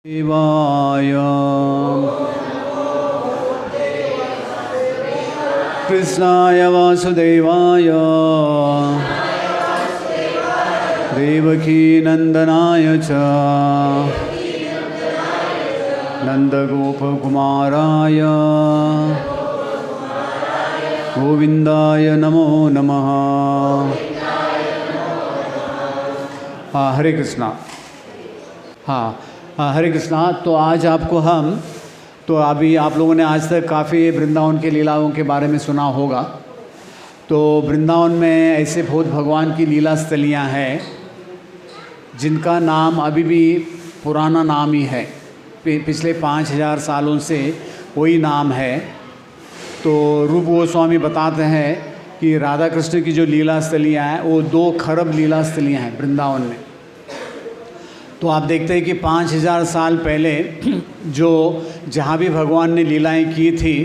देवाय कृष्णाय वासुदेवाय देवकी नंदनाय च नंदगोपकुमाराय गोविंदाय नमो नमः। हाँ, हरे कृष्णा। हाँ, हरे कृष्णा। तो आज आपको तो अभी आप लोगों ने आज तक काफ़ी वृंदावन के लीलाओं के बारे में सुना होगा। तो वृंदावन में ऐसे बहुत भगवान की लीला स्थलियाँ हैं जिनका नाम अभी भी पुराना नाम ही है, पिछले 5000 सालों से वही नाम है। तो रूप गोस्वामी बताते हैं कि राधा कृष्ण की जो लीला स्थलियाँ हैं वो 2 खरब लीला स्थलियाँ हैं वृंदावन में। तो आप देखते हैं कि 5000 साल पहले जहाँ भी भगवान ने लीलाएं की थी,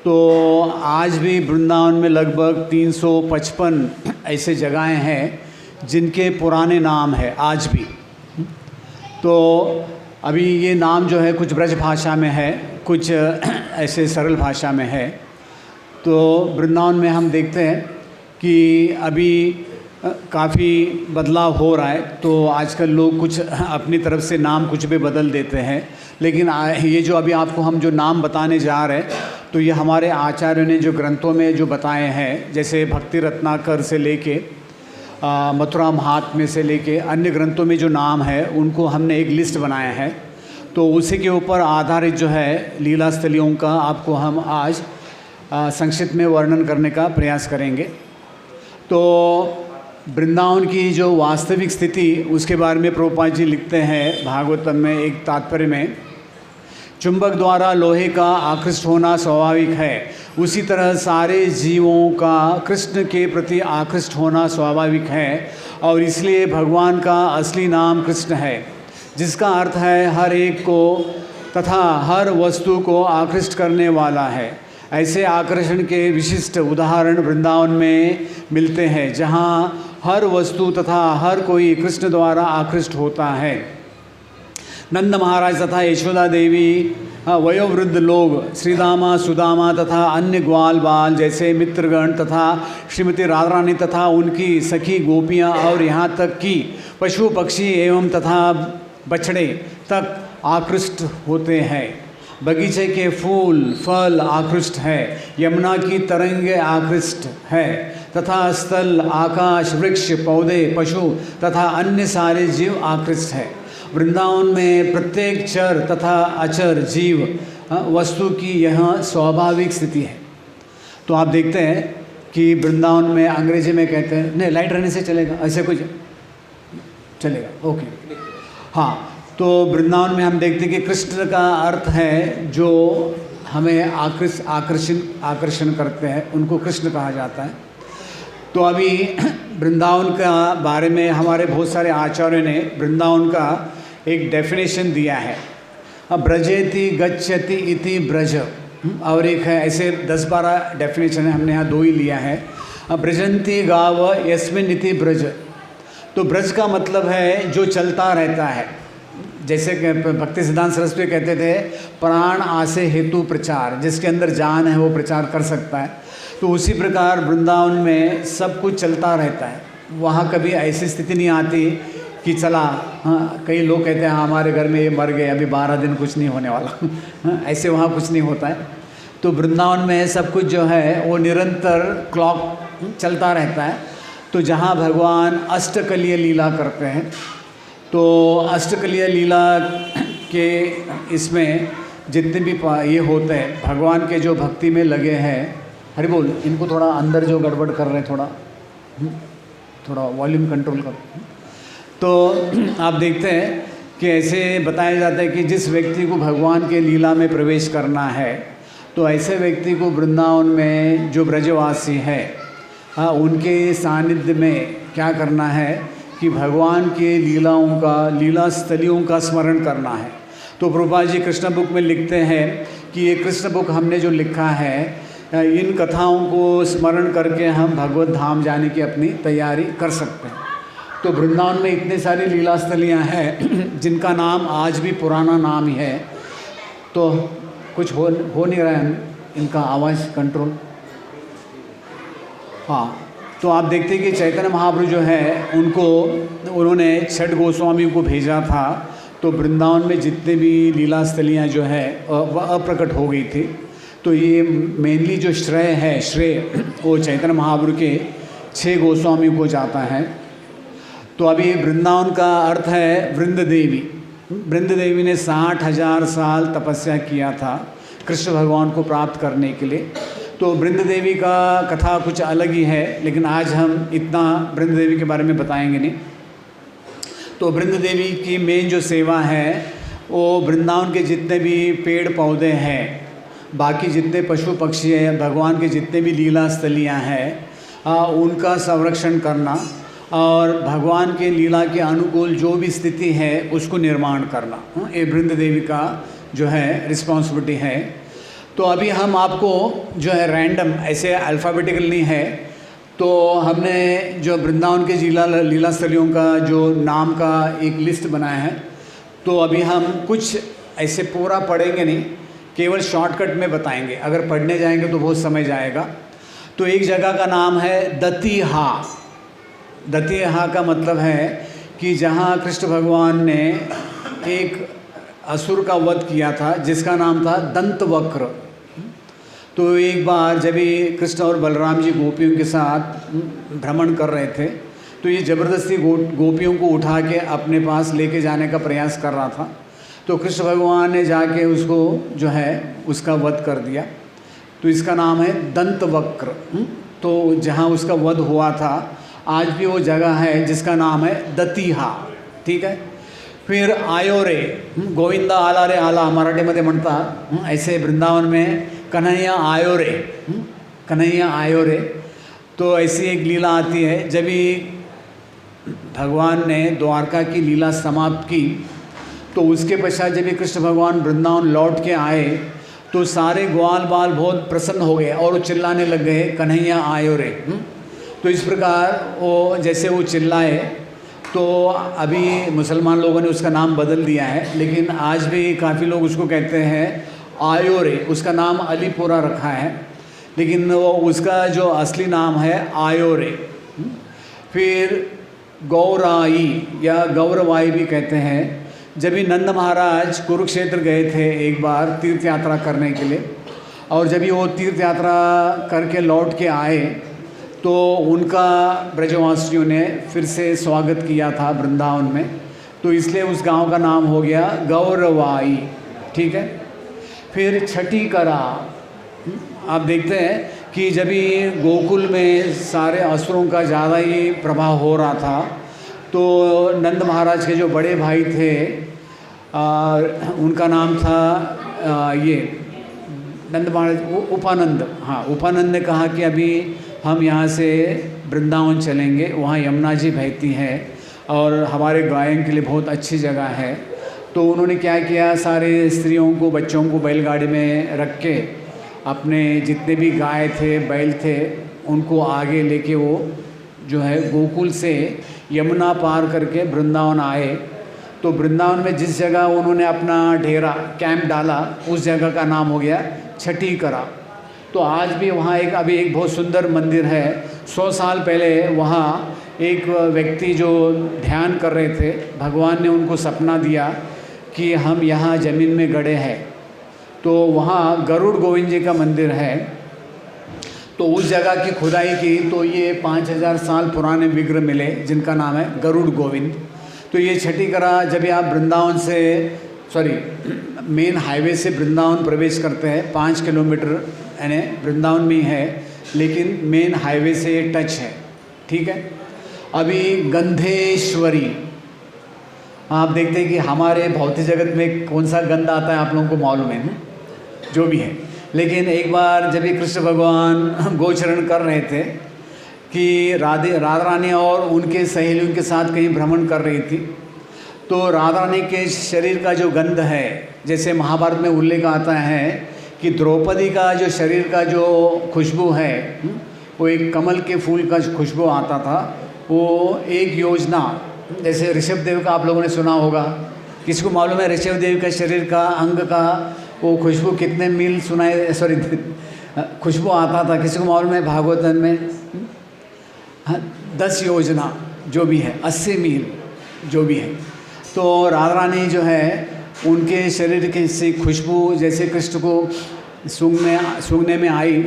तो आज भी वृंदावन में लगभग 355 ऐसे जगहें हैं जिनके पुराने नाम है आज भी। तो अभी ये नाम जो है कुछ ब्रज भाषा में है, कुछ ऐसे सरल भाषा में है। तो वृंदावन में हम देखते हैं कि अभी काफ़ी बदलाव हो रहा है। तो आजकल लोग कुछ अपनी तरफ से नाम कुछ भी बदल देते हैं, लेकिन ये जो अभी आपको हम जो नाम बताने जा रहे हैं, तो ये हमारे आचार्यों ने जो ग्रंथों में जो बताए हैं, जैसे भक्ति रत्नाकर से लेके मथुरा महात्म्य से लेके अन्य ग्रंथों में जो नाम है उनको हमने एक लिस्ट बनाया है। तो उसी के ऊपर आधारित जो है लीला स्थलियों का आपको हम आज संक्षिप्त में वर्णन करने का प्रयास करेंगे। तो वृंदावन की जो वास्तविक स्थिति उसके बारे में प्रभुपाद जी लिखते हैं भागवतम में एक तात्पर्य में, चुंबक द्वारा लोहे का आकृष्ट होना स्वाभाविक है, उसी तरह सारे जीवों का कृष्ण के प्रति आकृष्ट होना स्वाभाविक है, और इसलिए भगवान का असली नाम कृष्ण है, जिसका अर्थ है हर एक को तथा हर वस्तु को आकृष्ट करने वाला है। ऐसे आकर्षण के विशिष्ट उदाहरण वृंदावन में मिलते हैं, जहाँ हर वस्तु तथा हर कोई कृष्ण द्वारा आकृष्ट होता है। नंद महाराज तथा यशोदा देवी, वयोवृद्ध लोग, श्रीदामा सुदामा तथा अन्य ग्वाल बाल जैसे मित्रगण तथा श्रीमती राधा रानी तथा उनकी सखी गोपियाँ, और यहाँ तक कि पशु पक्षी एवं तथा बछड़े तक आकृष्ट होते हैं। बगीचे के फूल फल आकृष्ट है, यमुना की तरंगे आकृष्ट है, तथा स्थल आकाश वृक्ष पौधे पशु तथा अन्य सारे जीव आकृष्ट है। वृंदावन में प्रत्येक चर तथा अचर जीव वस्तु की यह स्वाभाविक स्थिति है। तो आप देखते हैं कि वृंदावन में अंग्रेजी में कहते हैं, नहीं लाइट रहने से चलेगा, ऐसे कुछ चलेगा, ओके। हाँ, तो वृंदावन में हम देखते हैं कि कृष्ण का अर्थ है जो हमें आकर्षण करते हैं, उनको कृष्ण कहा जाता है। तो अभी वृंदावन का बारे में हमारे बहुत सारे आचार्यों ने वृंदावन का एक डेफिनेशन दिया है। ब्रजेति गच्छति इति ब्रज, और एक है ऐसे 10-12 डेफिनेशन है, हमने यहाँ 2 ही लिया है। ब्रजंती गाव यस्मिन इति ब्रज, तो ब्रज का मतलब है जो चलता रहता है। जैसे भक्ति सिद्धांत सरस्वती कहते थे, प्राण आसे हेतु प्रचार, जिसके अंदर जान है वो प्रचार कर सकता है। तो उसी प्रकार वृंदावन में सब कुछ चलता रहता है। वहाँ कभी ऐसी स्थिति नहीं आती कि चला, हाँ, कई लोग कहते हैं हाँ, हमारे घर में ये मर गए, अभी 12 दिन कुछ नहीं होने वाला ऐसे वहाँ कुछ नहीं होता है। तो वृंदावन में सब कुछ जो है वो निरंतर क्लॉक चलता रहता है। तो जहाँ भगवान अष्टकलीय लीला करते हैं, तो अष्टकलीय लीला के इसमें जितने भी ये होते हैं भगवान के जो भक्ति में लगे हैं, हरि बोल, इनको थोड़ा अंदर जो गड़बड़ कर रहे हैं थोड़ा वॉल्यूम कंट्रोल करो। तो आप देखते हैं कि ऐसे बताया जाता है कि जिस व्यक्ति को भगवान के लीला में प्रवेश करना है, तो ऐसे व्यक्ति को वृंदावन में जो ब्रजवासी है उनके सानिध्य में क्या करना है कि भगवान के लीलाओं का, लीला स्थलियों का स्मरण करना है। तो प्रभुपाद जी कृष्ण बुक में लिखते हैं कि ये कृष्ण बुक हमने जो लिखा है, इन कथाओं को स्मरण करके हम भगवत धाम जाने की अपनी तैयारी कर सकते हैं। तो वृंदावन में इतने सारी लीला स्थलियाँ हैं जिनका नाम आज भी पुराना नाम ही है। तो कुछ हो नहीं रहा है इनका आवाज़ कंट्रोल। हाँ, तो आप देखते हैं कि चैतन्य महाप्रभु जो है उन्होंने छठ गोस्वामी को भेजा था, तो वृंदावन में जितने भी लीला स्थलियाँ जो है वह अप्रकट हो गई थी। तो ये मेनली जो श्रेय वो चैतन्य महाप्रभु के 6 गोस्वामी को जाता है। तो अभी वृंदावन का अर्थ है वृंद देवी। वृंद देवी ने 60,000 साल तपस्या किया था कृष्ण भगवान को प्राप्त करने के लिए। तो वृंद देवी का कथा कुछ अलग ही है, लेकिन आज हम इतना वृंद देवी के बारे में बताएंगे नहीं। तो वृंद देवी की मेन जो सेवा है वो वृंदावन के जितने भी पेड़ पौधे हैं, बाकी जितने पशु पक्षी हैं, भगवान के जितने भी लीला स्थलियाँ हैं उनका संरक्षण करना और भगवान के लीला के अनुकूल जो भी स्थिति है उसको निर्माण करना, ये वृंद देवी का जो है रिस्पॉन्सिबिलिटी है। तो अभी हम आपको जो है रैंडम ऐसे अल्फ़ाबेटिकल नहीं है, तो हमने जो वृंदावन के लीला स्थलियों का जो नाम का एक लिस्ट बनाया है। तो अभी हम कुछ ऐसे पूरा पढ़ेंगे नहीं, केवल शॉर्टकट में बताएंगे। अगर पढ़ने जाएंगे तो बहुत समय जाएगा। तो एक जगह का नाम है दतिहा। दतिहा का मतलब है कि जहाँ कृष्ण भगवान ने एक असुर का वध किया था जिसका नाम था दंतवक्र। तो एक बार जब भी कृष्ण और बलराम जी गोपियों के साथ भ्रमण कर रहे थे, तो ये ज़बरदस्ती गोपियों को उठा के अपने पास लेके जाने का प्रयास कर रहा था। तो कृष्ण भगवान ने जाके उसको जो है उसका वध कर दिया। तो इसका नाम है दंतवक्र। तो जहाँ उसका वध हुआ था आज भी वो जगह है जिसका नाम है दतिहा। ठीक है। फिर आयोरे, गोविंदा आला रे आला मराठीमध्ये म्हणतात, ऐसे वृंदावन में कन्हैया आयोरे, कन्हैया आयोरे। तो ऐसी एक लीला आती है जब भी भगवान ने द्वारका की लीला समाप्त की, तो उसके पश्चात जब भी कृष्ण भगवान वृंदावन लौट के आए तो सारे ग्वाल बाल बहुत प्रसन्न हो गए और वो चिल्लाने लग गए कन्हैया आयोरे। तो इस प्रकार वो जैसे वो चिल्लाए, तो अभी मुसलमान लोगों ने उसका नाम बदल दिया है, लेकिन आज भी काफ़ी लोग उसको कहते हैं आयोरे। उसका नाम अलीपुरा रखा है, लेकिन वो उसका जो असली नाम है आयोरे। फिर गौराई या गौरवाई भी कहते हैं। जब भी नंद महाराज कुरुक्षेत्र गए थे एक बार तीर्थ यात्रा करने के लिए, और जब भी वो तीर्थ यात्रा करके लौट के आए तो उनका ब्रजवासियों ने फिर से स्वागत किया था वृंदावन में, तो इसलिए उस गांव का नाम हो गया गौरवाई। ठीक है। फिर छठी करा। आप देखते हैं कि जब भी गोकुल में सारे असुरों का ज़्यादा ही प्रभाव हो रहा था, तो नंद महाराज के जो बड़े भाई थे उनका नाम था ये नंद महाराज उपानंद। हाँ, उपानंद ने कहा कि अभी हम यहाँ से वृंदावन चलेंगे, वहाँ यमुना जी बहती है और हमारे गायन के लिए बहुत अच्छी जगह है। तो उन्होंने क्या किया, सारे स्त्रियों को बच्चों को बैलगाड़ी में रख के अपने जितने भी गाय थे बैल थे उनको आगे लेके वो जो है गोकुल से यमुना पार करके वृंदावन आए। तो वृंदावन में जिस जगह उन्होंने अपना डेरा कैंप डाला उस जगह का नाम हो गया छठी करा। तो आज भी वहाँ अभी एक बहुत सुंदर मंदिर है। 100 साल पहले वहाँ एक व्यक्ति जो ध्यान कर रहे थे, भगवान ने उनको सपना दिया कि हम यहाँ ज़मीन में गड़े हैं। तो वहाँ गरुड़ गोविंद जी का मंदिर है। तो उस जगह की खुदाई की तो ये 5000 साल पुराने विग्रह मिले जिनका नाम है गरुड़ गोविंद। तो ये छठी करा जब आप वृंदावन से मेन हाईवे से वृंदावन प्रवेश करते हैं 5 किलोमीटर यानी वृंदावन में है, लेकिन मेन हाईवे से ये टच है। ठीक है। अभी गंधेश्वरी, आप देखते हैं कि हमारे भौतिक जगत में कौन सा गंध आता है आप लोगों को मालूम है, जो भी है। लेकिन एक बार जब भी कृष्ण भगवान गोचरण कर रहे थे कि राधा रानी और उनके सहेलियों के साथ कहीं भ्रमण कर रही थी, तो राधा रानी के शरीर का जो गंध है, जैसे महाभारत में उल्लेख आता है कि द्रौपदी का जो शरीर का जो खुशबू है वो एक कमल के फूल का खुशबू आता था, वो एक योजना, जैसे ऋषभ देव का आप लोगों ने सुना होगा। किसी को मालूम है ऋषभ देव का शरीर का अंग का वो खुशबू कितने मील सुनाए, सॉरी खुशबू आता था? किसी को मालूम है? भागवतन में 10 योजना जो भी है, 80 मील जो भी है। तो राधा रानी जो है उनके शरीर की से खुशबू जैसे कृष्ण को सूंघने में आई,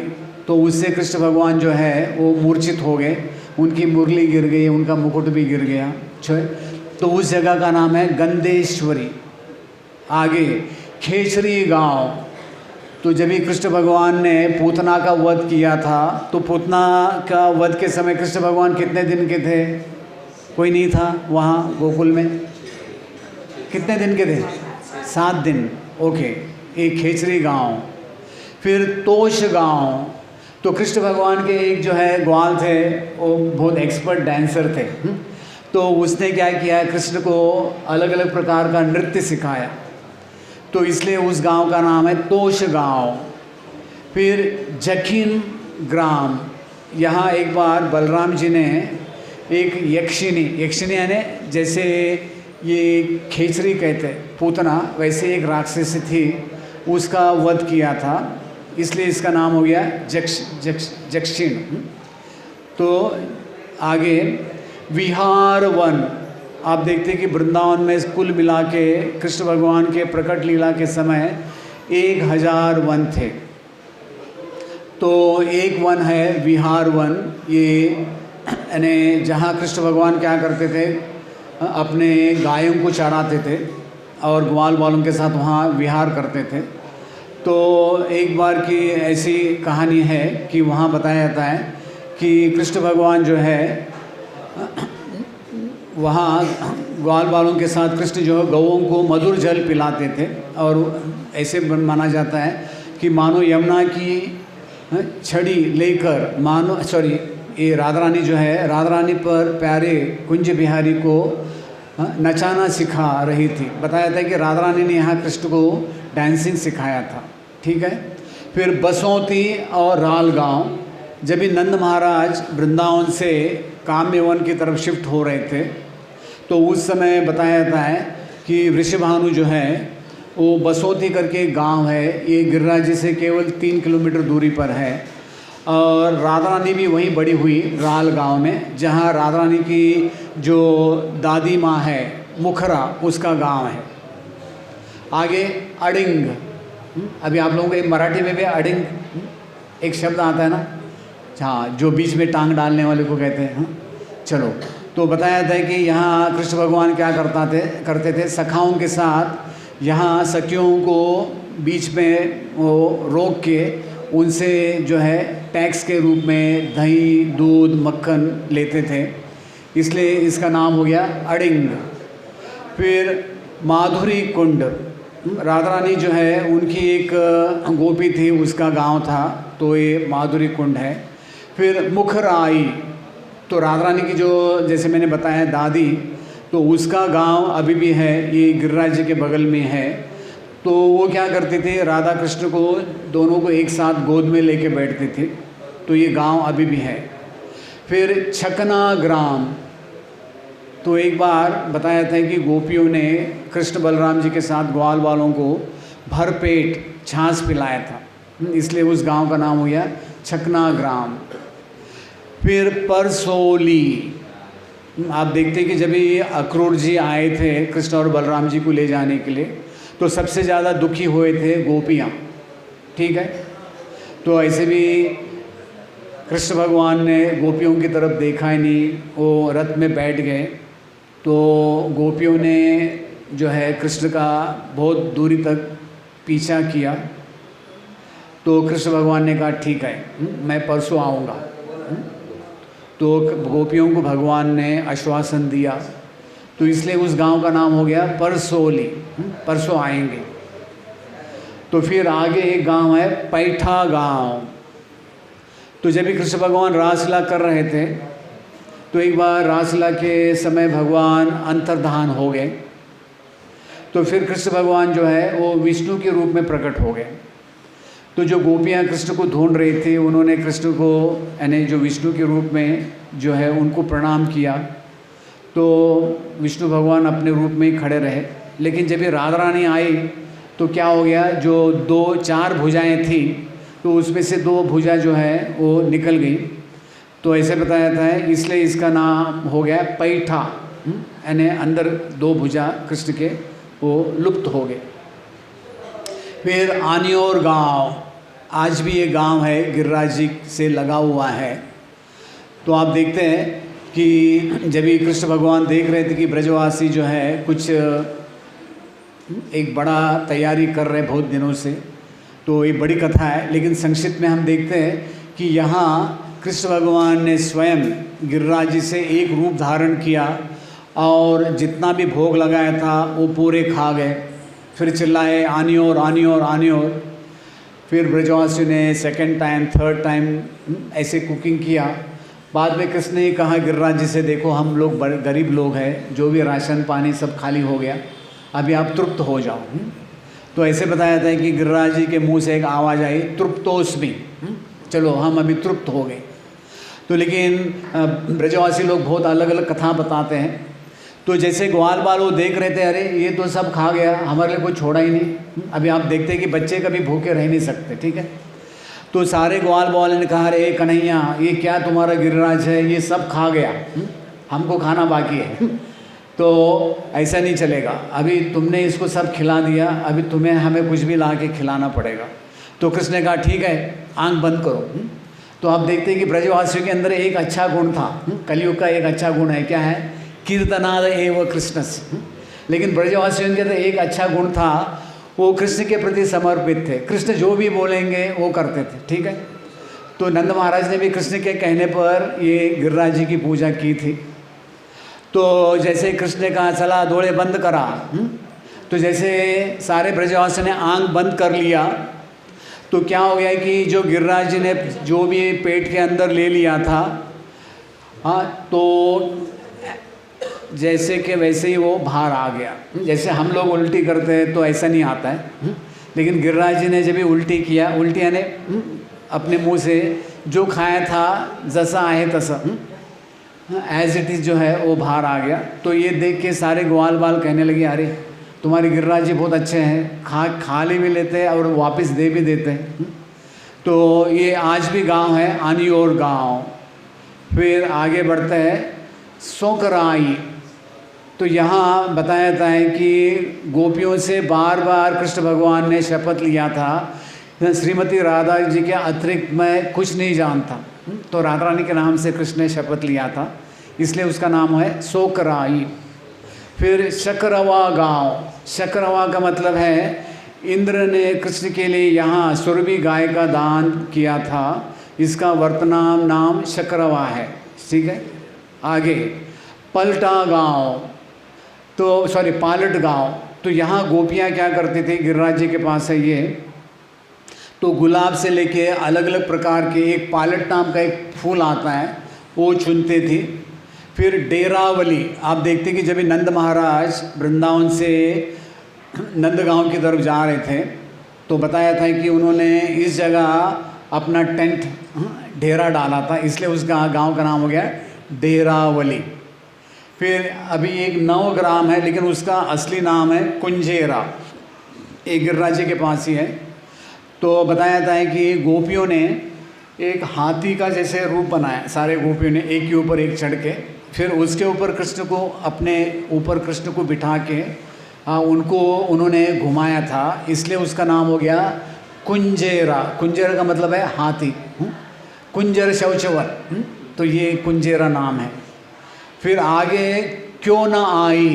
तो उससे कृष्ण भगवान जो है वो मूर्छित हो गए, उनकी मुरली गिर गई, उनका मुकुट भी गिर गया। तो उस जगह का नाम है गंधेश्वरी। आगे खेचरी गांव। तो जब ही कृष्ण भगवान ने पूतना का वध किया था, तो पूतना का वध के समय कृष्ण भगवान कितने दिन के थे? कोई नहीं था वहाँ गोकुल में। कितने दिन के थे? 7 दिन। ओके। एक खेचरी गांव, फिर तोश गांव। तो कृष्ण भगवान के एक जो है ग्वाल थे, वो बहुत एक्सपर्ट डांसर थे। तो उसने क्या किया, कृष्ण को अलग अलग प्रकार का नृत्य सिखाया, तो इसलिए उस गांव का नाम है तोश गांव। फिर जखीन ग्राम, यहाँ एक बार बलराम जी ने एक यक्षिणी यानी जैसे ये खेचरी कहते पूतना, वैसे एक राक्षसी थी, उसका वध किया था, इसलिए इसका नाम हो गया जक्षिण। तो आगे विहार वन। आप देखते हैं कि वृंदावन में कुल मिला के कृष्ण भगवान के प्रकट लीला के समय 1000 वन थे। तो एक वन है विहार वन, ये यानी जहाँ कृष्ण भगवान क्या करते थे, अपने गायों को चराते थे और ग्वाल वालों के साथ वहाँ विहार करते थे। तो एक बार की ऐसी कहानी है कि वहाँ बताया जाता है कि कृष्ण भगवान जो है वहाँ ग्वाल वालों के साथ कृष्ण जो है गौओं को मधुर जल पिलाते थे, और ऐसे माना जाता है कि मानो यमुना की छड़ी लेकर ये राधा रानी जो है, राधा रानी पर प्यारे कुंज बिहारी को नचाना सिखा रही थी। बताया था कि राधा रानी ने यहाँ कृष्ण को डांसिंग सिखाया था। ठीक है। फिर बसोती और राल गांव, जब भी नंद महाराज वृंदावन से काम्यवन की तरफ शिफ्ट हो रहे थे, तो उस समय बताया जाता है कि वृषभानु जो है वो बसोती करके एक गाँव है, ये गिरिराज जी से केवल 3 किलोमीटर दूरी पर है। और राधा रानी भी वहीं बड़ी हुई राल गांव में, जहां राधा रानी की जो दादी माँ है मुखरा, उसका गांव है। आगे अडिंग। अभी आप लोगों को मराठी में भी अडिंग एक शब्द आता है ना, हाँ, जो बीच में टांग डालने वाले को कहते हैं। चलो, तो बताया था कि यहाँ कृष्ण भगवान क्या करते थे, सखाओं के साथ यहाँ सखियों को बीच में वो रोक के उनसे जो है टैक्स के रूप में दही, दूध, मक्खन लेते थे, इसलिए इसका नाम हो गया अडिंग। फिर माधुरी कुंड, राधा रानी जो है उनकी एक गोपी थी, उसका गांव था, तो ये माधुरी कुंड है। फिर मुखराई, तो राधा रानी की जो जैसे मैंने बताया दादी, तो उसका गांव अभी भी है, ये गिरिराज जी के बगल में है। तो वो क्या करते थे, राधा कृष्ण को दोनों को एक साथ गोद में लेके बैठते थे, तो ये गांव अभी भी है। फिर छकना ग्राम, तो एक बार बताया था कि गोपियों ने कृष्ण बलराम जी के साथ ग्वाल वालों को भरपेट छाछ पिलाया था, इसलिए उस गांव का नाम हो गया छकना ग्राम। फिर परसोली, आप देखते हैं कि जब ये अक्रूर जी आए थे कृष्ण और बलराम जी को ले जाने के लिए, तो सबसे ज़्यादा दुखी हुए थे गोपियाँ। ठीक है। तो ऐसे भी कृष्ण भगवान ने गोपियों की तरफ देखा ही नहीं, वो रथ में बैठ गए। तो गोपियों ने जो है कृष्ण का बहुत दूरी तक पीछा किया। तो कृष्ण भगवान ने कहा ठीक है, मैं परसों आऊँगा। तो गोपियों को भगवान ने आश्वासन दिया, तो इसलिए उस गांव का नाम हो गया परसोली, परसों आएंगे। तो फिर आगे एक गांव है पैठा गांव। तो जब भी कृष्ण भगवान रासलीला कर रहे थे, तो एक बार रासलीला के समय भगवान अंतर्धान हो गए। तो फिर कृष्ण भगवान जो है वो विष्णु के रूप में प्रकट हो गए। तो जो गोपियाँ कृष्ण को ढूंढ रही थी उन्होंने कृष्ण को यानी जो विष्णु के रूप में जो है उनको प्रणाम किया। तो विष्णु भगवान अपने रूप में ही खड़े रहे। लेकिन जब ये राधा रानी आई तो क्या हो गया, जो 4 भुजाएं थी तो उसमें से 2 भुजा जो है वो निकल गई। तो ऐसे बताया जाता है, इसलिए इसका नाम हो गया पैठा, यानी अंदर 2 भुजा कृष्ण के वो लुप्त हो गए। फिर आनियोर गांव, आज भी ये गांव है गिरिराज जी से लगा हुआ है। तो आप देखते हैं कि जब ये कृष्ण भगवान देख रहे थे कि ब्रजवासी जो है कुछ एक बड़ा तैयारी कर रहे बहुत दिनों से, तो ये बड़ी कथा है। लेकिन संक्षिप्त में हम देखते हैं कि यहाँ कृष्ण भगवान ने स्वयं गिरिराज जी से एक रूप धारण किया और जितना भी भोग लगाया था वो पूरे खा गए। फिर चिल्लाए आनियोर आनियोर आनियोर। फिर ब्रजवासी ने सेकंड टाइम, थर्ड टाइम ऐसे कुकिंग किया। बाद में कृष्ण ने कहा गिरिराज जी से, देखो हम लोग बड़े गरीब लोग हैं, जो भी राशन पानी सब खाली हो गया, अभी आप तृप्त हो जाओ। तो ऐसे बताया जाता है कि गिरिराज जी के मुंह से एक आवाज़ आई, तृप्तोस्मि, चलो हम अभी तृप्त हो गए। तो लेकिन ब्रजवासी लोग बहुत अलग अलग कथा बताते हैं। तो जैसे ग्वाल बाल वो देख रहे थे, अरे ये तो सब खा गया, हमारे लिए कोई छोड़ा ही नहीं। अभी आप देखते हैं कि बच्चे कभी भूखे रह नहीं सकते, ठीक है। तो सारे ग्वाल बाल ने कहा, अरे कन्हैया ये क्या तुम्हारा गिरिराज है, ये सब खा गया, हमको खाना बाकी है। तो ऐसा नहीं चलेगा, अभी तुमने इसको सब खिला दिया, अभी तुम्हें हमें कुछ भी ला के खिलाना पड़ेगा। तो कृष्ण ने कहा ठीक है, आंख बंद करो। तो आप देखते हैं कि ब्रजवासियों के अंदर एक अच्छा गुण था, कलयुग का एक अच्छा गुण है, क्या है, कीर्तनाद एव कृष्णस्य। लेकिन ब्रजवासियों के अंदर एक अच्छा गुण था, वो कृष्ण के प्रति समर्पित थे। कृष्ण जो भी बोलेंगे वो करते थे, ठीक है। तो नंद महाराज ने भी कृष्ण के कहने पर ये गिरिराज जी की पूजा की थी। तो जैसे कृष्ण ने कहा चला डोले बंद करा, तो जैसे सारे ब्रजवासी ने आंख बंद कर लिया, तो क्या हो गया कि जो गिरिराज जी ने जो भी पेट के अंदर ले लिया था, हाँ, तो जैसे कि वैसे ही वो बाहर आ गया। जैसे हम लोग उल्टी करते हैं तो ऐसा नहीं आता है, लेकिन गिरिराज जी ने जब भी उल्टी किया, उल्टी यानी अपने मुंह से जो खाया था जैसा आए तसा एज इट इज़ जो है वो बाहर आ गया। तो ये देख के सारे ग्वाल बाल कहने लगे, अरे तुम्हारे गिरिराज जी बहुत अच्छे हैं, खा ले भी लेते हैं और वापस दे भी देते हैं। तो ये आज भी गांव है आनियोर गांव। फिर आगे बढ़ते हैं सोकराई। तो यहाँ बताया जाता है कि गोपियों से बार बार कृष्ण भगवान ने शपथ लिया था, श्रीमती राधा जी के अतिरिक्त मैं कुछ नहीं जानता। तो राधा रानी के नाम से कृष्ण ने शपथ लिया था, इसलिए उसका नाम है सोकराई। फिर शकरवा गांव। शकरवा का मतलब है इंद्र ने कृष्ण के लिए यहाँ सुरभि गाय का दान किया था, इसका वर्तमान नाम शकरवा है, ठीक है। आगे पलटा गांव, तो सॉरी पालट गांव। तो यहाँ गोपियाँ क्या करती थी, गिरिराज जी के पास है ये, तो गुलाब से लेके अलग अलग प्रकार के एक पालट नाम का एक फूल आता है वो चुनते थी। फिर डेरावली, आप देखते हैं कि जब नंद महाराज वृंदावन से नंदगांव की तरफ जा रहे थे तो बताया था कि उन्होंने इस जगह अपना टेंट डेरा डाला था, इसलिए उस गांव का नाम हो गया डेरावली। फिर अभी एक नवग्राम है, लेकिन उसका असली नाम है कुंजेरा, एक गिरिराज जी के पास ही है। तो बताया जाता है कि गोपियों ने एक हाथी का जैसे रूप बनाया, सारे गोपियों ने एक के ऊपर एक चढ़ के, फिर उसके ऊपर कृष्ण को, अपने ऊपर कृष्ण को बिठा के उनको उन्होंने घुमाया था, इसलिए उसका नाम हो गया कुंजेरा। कुंजेरा का मतलब है हाथी, कुंजर शौचवर, तो ये कुंजेरा नाम है। फिर आगे क्यों ना आई,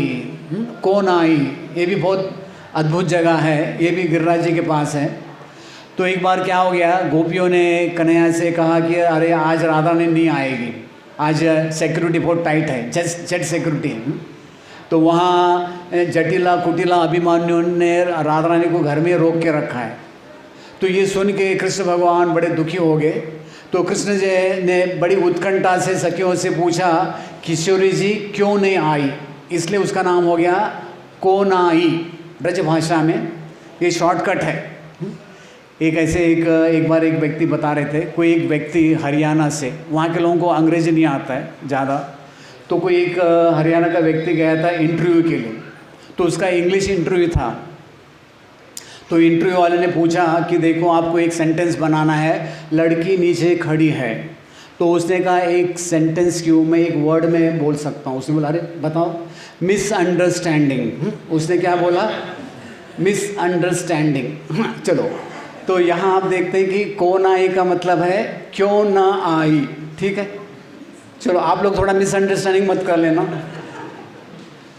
कौन आई, ये भी बहुत अद्भुत जगह है, ये भी गिरिराज जी के पास है। तो एक बार क्या हो गया, गोपियों ने कन्हैया से कहा कि अरे आज राधा ने नहीं आएगी, आज सिक्योरिटी बहुत टाइट है, जेट सिक्योरिटी है। तो वहाँ जटिला कुटिला अभिमान्यु ने राधा रानी को घर में रोक के रखा है। तो ये सुन के कृष्ण भगवान बड़े दुखी हो गए। तो कृष्ण जी ने बड़ी उत्कंठा से सखियों से पूछा किशोरी जी क्यों नहीं आई, इसलिए उसका नाम हो गया कोनाई ब्रज भाषा में, ये शॉर्टकट है। एक बार एक व्यक्ति बता रहे थे, कोई एक व्यक्ति हरियाणा से, वहाँ के लोगों को अंग्रेजी नहीं आता है ज़्यादा, तो कोई एक हरियाणा का व्यक्ति गया था इंटरव्यू के लिए, तो उसका इंग्लिश इंटरव्यू था। तो इंटरव्यू वाले ने पूछा कि देखो आपको एक सेंटेंस बनाना है, लड़की नीचे खड़ी है। तो उसने कहा एक सेंटेंस क्यों, मैं एक वर्ड में बोल सकता हूँ। उसने बोला अरे बताओ, मिसअंडरस्टैंडिंग। उसने क्या बोला, मिसअंडरस्टैंडिंग। चलो, तो यहाँ आप देखते हैं कि कौन आई का मतलब है क्यों ना आई, ठीक है। चलो आप लोग थोड़ा मिसअंडरस्टैंडिंग मत कर लेना,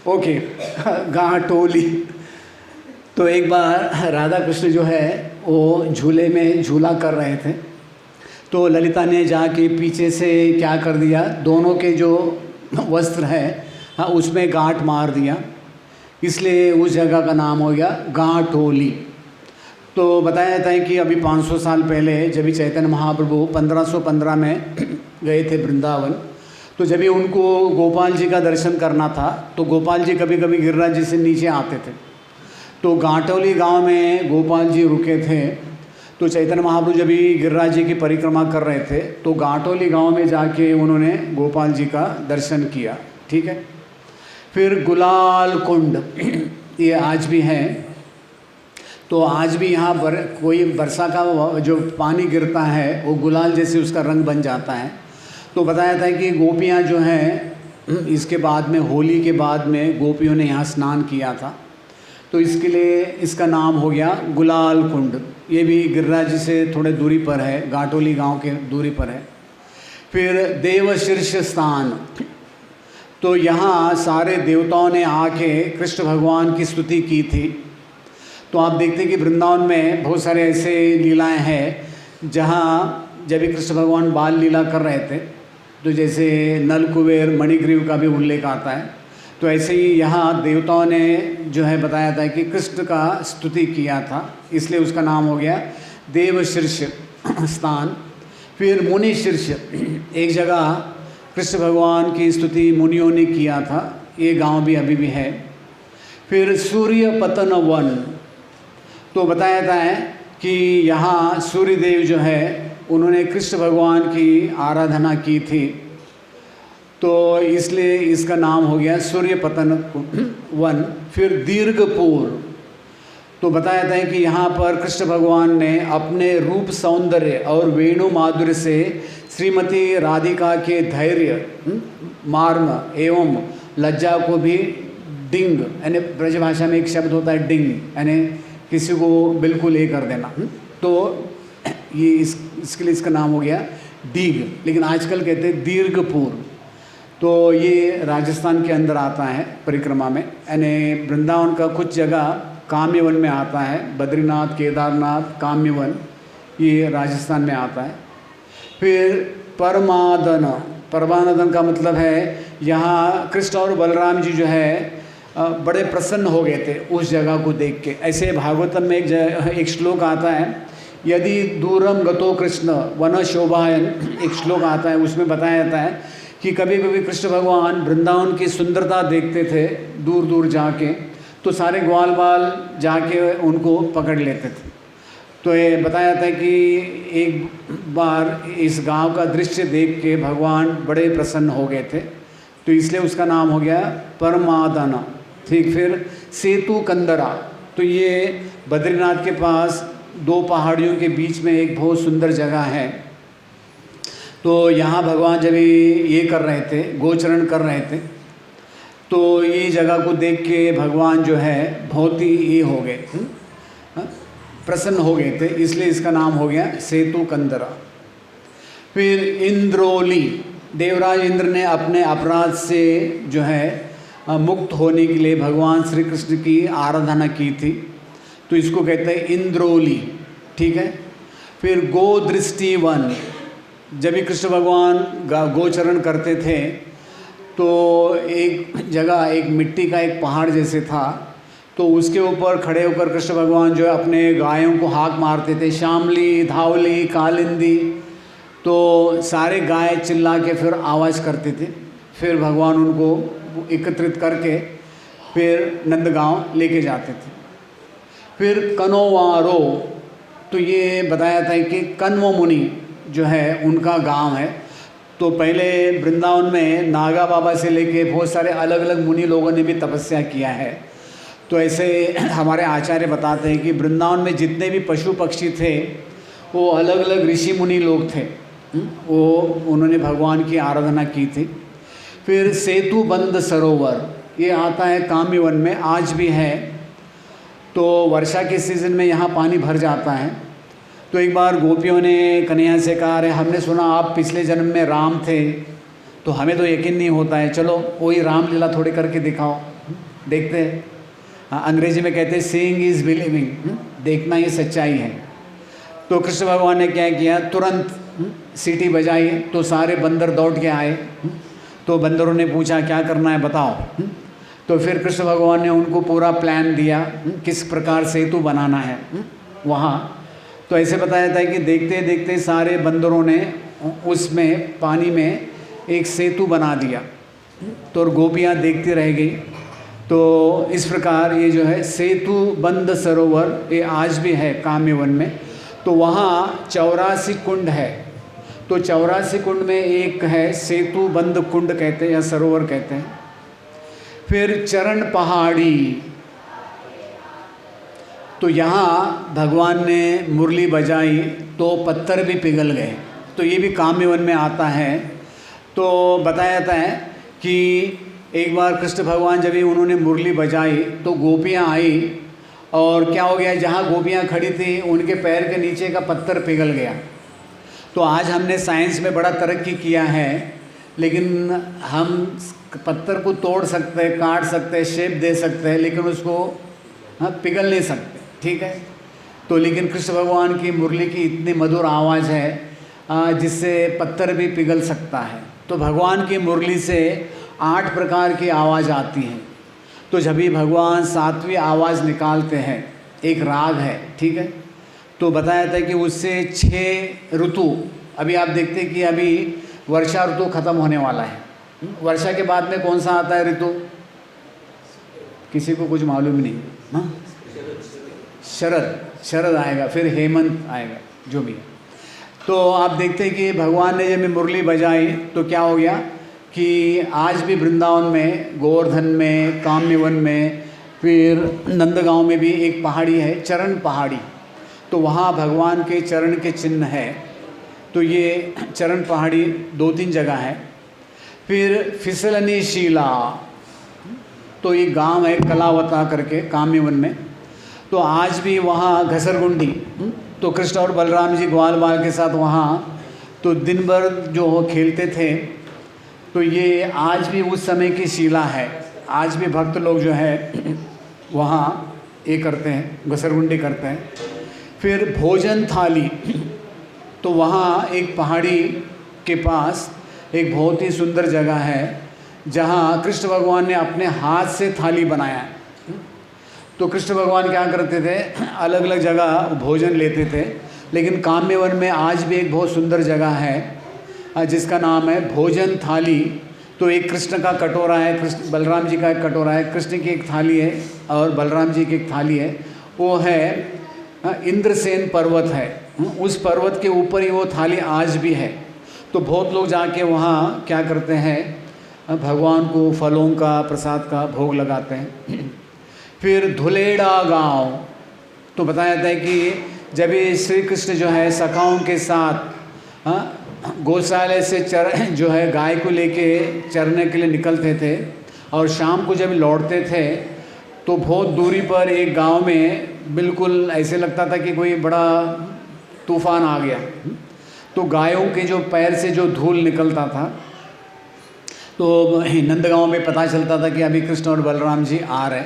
ओके। गांठोली। तो एक बार राधा कृष्ण जो है वो झूले में झूला कर रहे थे, तो ललिता ने जाके पीछे से क्या कर दिया, दोनों के जो वस्त्र है हाँ उसमें गांठ मार दिया, इसलिए उस जगह का नाम हो गया गांठोली। तो बताया जाता है कि अभी 500 साल पहले जब चैतन्य महाप्रभु 1515 में गए थे वृंदावन, तो जब भी उनको गोपाल जी का दर्शन करना था, तो गोपाल जी कभी कभी गिरिराज जी से नीचे आते थे। तो गांठोली गांव में गोपाल जी रुके थे। तो चैतन्य महाप्रभु जब भी गिरिराज जी की परिक्रमा कर रहे थे, तो गांठोली गांव में जाके उन्होंने गोपाल जी का दर्शन किया, ठीक है। फिर गुलाल कुंड, ये आज भी है। तो आज भी यहाँ कोई वर्षा का जो पानी गिरता है वो गुलाल जैसे उसका रंग बन जाता है। तो बताया था कि गोपियाँ जो हैं इसके बाद में, होली के बाद में गोपियों ने यहाँ स्नान किया था, तो इसके लिए इसका नाम हो गया गुलाल कुंड। ये भी गिरिराज जी से थोड़े दूरी पर है, गांठोली गांव के दूरी पर है। फिर देवशीर्ष स्थान, तो यहाँ सारे देवताओं ने आके कृष्ण भगवान की स्तुति की थी। तो आप देखते हैं कि वृंदावन में बहुत सारे ऐसे लीलाएं हैं जहाँ जब भी कृष्ण भगवान बाल लीला कर रहे थे, तो जैसे नल कुबेर मणिग्रीव का भी उल्लेख आता है। तो ऐसे ही यहाँ देवताओं ने जो है बताया था कि कृष्ण का स्तुति किया था, इसलिए उसका नाम हो गया देवशीर्ष स्थान। फिर मुनि शीर्ष, एक जगह कृष्ण भगवान की स्तुति मुनियों ने किया था, ये गांव भी अभी भी है। फिर सूर्य पतन वन, तो बताया जाता है कि यहाँ सूर्यदेव जो है उन्होंने कृष्ण भगवान की आराधना की थी, तो इसलिए इसका नाम हो गया सूर्य पतन वन। फिर दीर्घपुर, तो बताया जाता है कि यहाँ पर कृष्ण भगवान ने अपने रूप सौंदर्य और वेणु माधुर्य से श्रीमती राधिका के धैर्य, मार्म एवं लज्जा को भी डिंग, यानी ब्रजभाषा में एक शब्द होता है डिंग, यानी किसी को बिल्कुल ये कर देना, तो ये इसके लिए इसका नाम हो गया डीग, लेकिन आजकल कहते हैं दीर्घपुर। तो ये राजस्थान के अंदर आता है परिक्रमा में, यानी वृंदावन का कुछ जगह काम्यवन में आता है, बद्रीनाथ, केदारनाथ, काम्यवन, ये राजस्थान में आता है। फिर परमादन, परमादन का मतलब है यहाँ कृष्ण और बलराम जी जो है बड़े प्रसन्न हो गए थे उस जगह को देख के। ऐसे भागवतम में एक श्लोक आता है, यदि दूरम गतो कृष्ण वन शोभायन, एक श्लोक आता है, उसमें बताया जाता है कि कभी कभी कृष्ण भगवान वृंदावन की सुंदरता देखते थे दूर दूर जाके, तो सारे ग्वाल बाल जाके उनको पकड़ लेते थे। तो ये बताया जाता है कि एक बार इस गांव का दृश्य देख के भगवान बड़े प्रसन्न हो गए थे, तो इसलिए उसका नाम हो गया परमादाना, ठीक। फिर सेतु कंदरा, तो ये बद्रीनाथ के पास दो पहाड़ियों के बीच में एक बहुत सुंदर जगह है। तो यहाँ भगवान जब ये कर रहे थे, गोचरण कर रहे थे, तो ये जगह को देख के भगवान जो है बहुत ही ये हो गए, प्रसन्न हो गए थे, इसलिए इसका नाम हो गया सेतु कंदरा। फिर इंद्रोली, देवराज इंद्र ने अपने अपराध से जो है मुक्त होने के लिए भगवान श्री कृष्ण की आराधना की थी, तो इसको कहते हैं इंद्रोली, ठीक है। फिर गोदृष्टि वन, जब भी कृष्ण भगवान गोचरण करते थे तो एक जगह एक मिट्टी का एक पहाड़ जैसे था, तो उसके ऊपर खड़े होकर कृष्ण भगवान जो है अपने गायों को हाक मारते थे, श्यामली, धावली, कालिंदी, तो सारे गाय चिल्ला के फिर आवाज़ करते थे। फिर भगवान उनको एकत्रित करके फिर नंदगांव लेके जाते थे। फिर कनोवारो, तो ये बताया था कि कण्व मुनि जो है उनका गांव है। तो पहले वृंदावन में नागा बाबा से लेके बहुत सारे अलग अलग मुनि लोगों ने भी तपस्या किया है। तो ऐसे हमारे आचार्य बताते हैं कि वृंदावन में जितने भी पशु पक्षी थे वो अलग अलग ऋषि मुनि लोग थे, वो उन्होंने भगवान की आराधना की थी। फिर सेतु बंद सरोवर ये आता है काम्यवन में, आज भी है। तो वर्षा के सीज़न में यहाँ पानी भर जाता है। तो एक बार गोपियों ने कन्हैया से कहा, अरे हमने सुना आप पिछले जन्म में राम थे, तो हमें तो यकीन नहीं होता है, चलो वही रामलीला थोड़ी करके दिखाओ, देखते हैं। अंग्रेजी में कहते हैं सीइंग इज़ बिलीविंग, देखना ये सच्चाई है। तो कृष्ण भगवान ने क्या किया, तुरंत सीटी बजाई तो सारे बंदर दौड़ के आए। तो बंदरों ने पूछा क्या करना है बताओ। तो फिर कृष्ण भगवान ने उनको पूरा प्लान दिया किस प्रकार सेतु बनाना है वहाँ। तो ऐसे बताया था कि देखते देखते सारे बंदरों ने उसमें पानी में एक सेतु बना दिया, तो गोपियाँ देखती रह गई। तो इस प्रकार ये जो है सेतु बंद सरोवर ये आज भी है काम्यवन में। तो वहाँ 84 कुंड है। तो 84 कुंड में एक है सेतु बंद कुंड कहते हैं या सरोवर कहते हैं। फिर चरण पहाड़ी, तो यहाँ भगवान ने मुरली बजाई तो पत्थर भी पिघल गए। तो ये भी काम्यवन में आता है। तो बताया जाता है कि एक बार कृष्ण भगवान जब उन्होंने मुरली बजाई तो गोपियाँ आई और क्या हो गया, जहाँ गोपियाँ खड़ी थी उनके पैर के नीचे का पत्थर पिघल गया। तो आज हमने साइंस में बड़ा तरक्की किया है, लेकिन हम पत्थर को तोड़ सकते हैं, काट सकते हैं, शेप दे सकते हैं, लेकिन उसको पिघल नहीं सकते, ठीक है। तो लेकिन कृष्ण भगवान की मुरली की इतनी मधुर आवाज़ है जिससे पत्थर भी पिघल सकता है। तो भगवान की मुरली से 8 प्रकार की आवाज़ आती है। तो जब भी भगवान 7वीं आवाज़ निकालते हैं, एक राग है, ठीक है। तो बताया था कि उससे 6 ऋतु, अभी आप देखते हैं कि अभी वर्षा ऋतु ख़त्म होने वाला है। वर्षा के बाद में कौन सा आता है ऋतु, किसी को कुछ मालूम नहीं। हाँ, शरद आएगा, फिर हेमंत आएगा, जो भी। तो आप देखते हैं कि भगवान ने जब मुरली बजाई तो क्या हो गया कि आज भी वृंदावन में, गोवर्धन में, काम्यवन में, फिर नंदगांव में भी एक पहाड़ी है चरण पहाड़ी। तो वहाँ भगवान के चरण के चिन्ह है। तो ये चरण पहाड़ी 2-3 जगह है। फिर फिसलनी शिला, तो ये गांव है कलावता करके काम्यवन में। तो आज भी वहाँ घसरगुंडी, तो कृष्ण और बलराम जी ग्वाल बाल के साथ वहाँ तो दिन भर जो हो खेलते थे। तो ये आज भी उस समय की शिला है। आज भी भक्त लोग जो है वहाँ ये करते हैं, घसरगुंडी करते हैं। फिर भोजन थाली, तो वहाँ एक पहाड़ी के पास एक बहुत ही सुंदर जगह है जहाँ कृष्ण भगवान ने अपने हाथ से थाली बनाया। तो कृष्ण भगवान क्या करते थे, अलग अलग जगह भोजन लेते थे, लेकिन काम्यवन में आज भी एक बहुत सुंदर जगह है जिसका नाम है भोजन थाली। तो एक कृष्ण का कटोरा है, कृष्ण बलराम जी का एक कटोरा है, कृष्ण की एक थाली है और बलराम जी की एक थाली है। वो है इंद्रसेन पर्वत है, उस पर्वत के ऊपर ही वो थाली आज भी है। तो बहुत लोग जाके वहाँ क्या करते हैं, भगवान को फलों का प्रसाद का भोग लगाते हैं। फिर धुलेड़ा गांव, तो बताया जाता है कि जब ये श्री कृष्ण जो है सखाओं के साथ गौशाले से जो है गाय को लेके चरने के लिए निकलते थे और शाम को जब लौटते थे तो बहुत दूरी पर एक गांव में बिल्कुल ऐसे लगता था कि कोई बड़ा तूफान आ गया। तो गायों के जो पैर से जो धूल निकलता था, तो नंदगांव में पता चलता था कि अभी कृष्ण और बलराम जी आ रहे।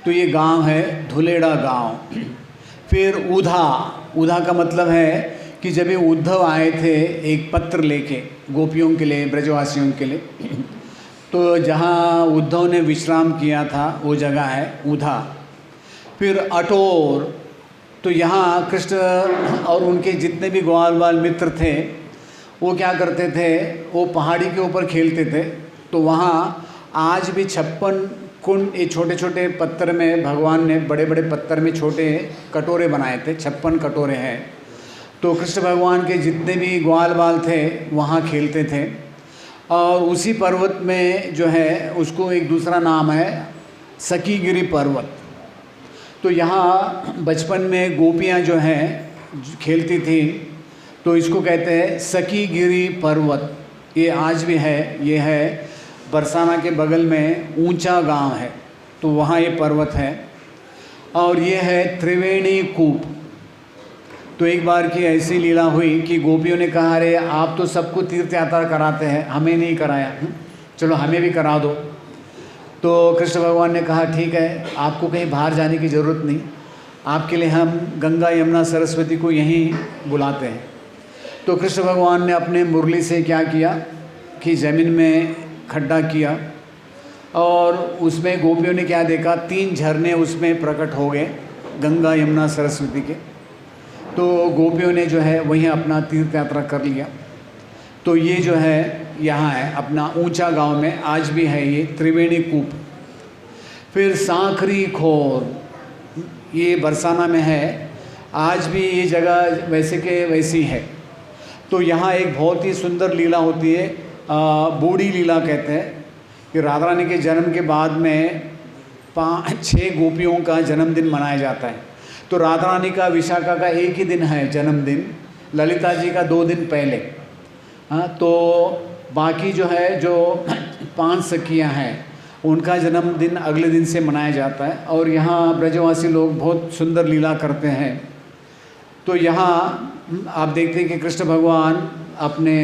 तो ये गांव है धुलेड़ा गांव। फिर उधा का मतलब है कि जब ये उद्धव आए थे एक पत्र लेके गोपियों के लिए, ब्रजवासियों के लिए, तो जहाँ उद्धव ने विश्राम किया था वो जगह है उधा। फिर अटोर, तो यहाँ कृष्ण और उनके जितने भी ग्वाल बाल मित्र थे वो क्या करते थे, वो पहाड़ी के ऊपर खेलते थे। तो वहाँ आज भी 56 कुंड, ये छोटे छोटे पत्थर में भगवान ने बड़े बड़े पत्थर में छोटे कटोरे बनाए थे, 56 कटोरे हैं। तो कृष्ण भगवान के जितने भी ग्वाल बाल थे वहाँ खेलते थे। और उसी पर्वत में जो है उसको एक दूसरा नाम है सखीगिरी पर्वत। तो यहाँ बचपन में गोपियाँ जो हैं खेलती थी, तो इसको कहते हैं सखीगिरी पर्वत। ये आज भी है, ये है बरसाना के बगल में ऊंचा गांव है, तो वहाँ ये पर्वत है। और ये है त्रिवेणी कूप। तो एक बार की ऐसी लीला हुई कि गोपियों ने कहा, अरे आप तो सबको तीर्थ यात्रा कराते हैं, हमें नहीं कराया, चलो हमें भी करा दो। तो कृष्ण भगवान ने कहा ठीक है, आपको कहीं बाहर जाने की ज़रूरत नहीं, आपके लिए हम गंगा यमुना सरस्वती को यहीं बुलाते हैं। तो कृष्ण भगवान ने अपने मुरली से क्या किया कि ज़मीन में खड्डा किया और उसमें गोपियों ने क्या देखा, 3 झरने उसमें प्रकट हो गए गंगा यमुना सरस्वती के। तो गोपियों ने जो है वहीं अपना तीर्थ यात्रा कर लिया। तो ये जो है यहाँ है अपना ऊंचा गांव में, आज भी है ये त्रिवेणी कूप। फिर सांखरी खोर, ये बरसाना में है, आज भी ये जगह वैसे के वैसी है। तो यहाँ एक बहुत ही सुंदर लीला होती है, बूढ़ी लीला कहते हैं, कि राधा रानी के जन्म के बाद में 5-6 गोपियों का जन्मदिन मनाया जाता है। तो राधा रानी का विशाखा का एक ही दिन है जन्मदिन, ललिता जी का 2 दिन पहले। हाँ, तो बाकी जो है जो 5 सखियाँ हैं उनका जन्मदिन अगले दिन से मनाया जाता है। और यहाँ ब्रजवासी लोग बहुत सुंदर लीला करते हैं। तो यहाँ आप देखते हैं कि कृष्ण भगवान अपने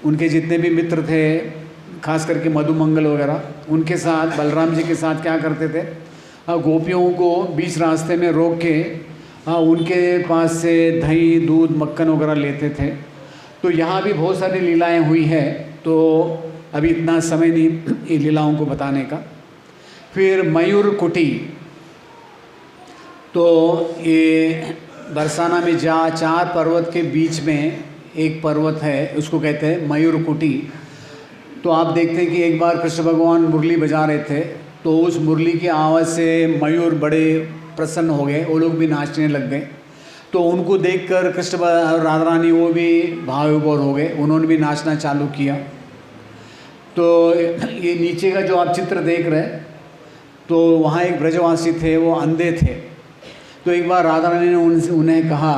उनके जितने भी मित्र थे, खास करके मधुमंगल वगैरह, उनके साथ बलराम जी के साथ क्या करते थे, गोपियों को बीच रास्ते में रोक के उनके पास से दही दूध मक्खन वगैरह लेते थे। तो यहाँ भी बहुत सारी लीलाएं हुई है, तो अभी इतना समय नहीं इन लीलाओं को बताने का। फिर मयूर कुटी, तो ये बरसाना में 4 पर्वत के बीच में एक पर्वत है, उसको कहते हैं मयूर कुटी। तो आप देखते हैं कि एक बार कृष्ण भगवान मुरली बजा रहे थे, तो उस मुरली की आवाज़ से मयूर बड़े प्रसन्न हो गए, वो लोग भी नाचने लग गए। तो उनको देखकर कृष्ण राधा रानी वो भी भाव विभोर हो गए, उन्होंने भी नाचना चालू किया। तो ये नीचे का जो आप चित्र देख रहे हैं, तो वहाँ एक ब्रजवासी थे, वो अंधे थे। तो एक बार राधा रानी ने उन्हें कहा,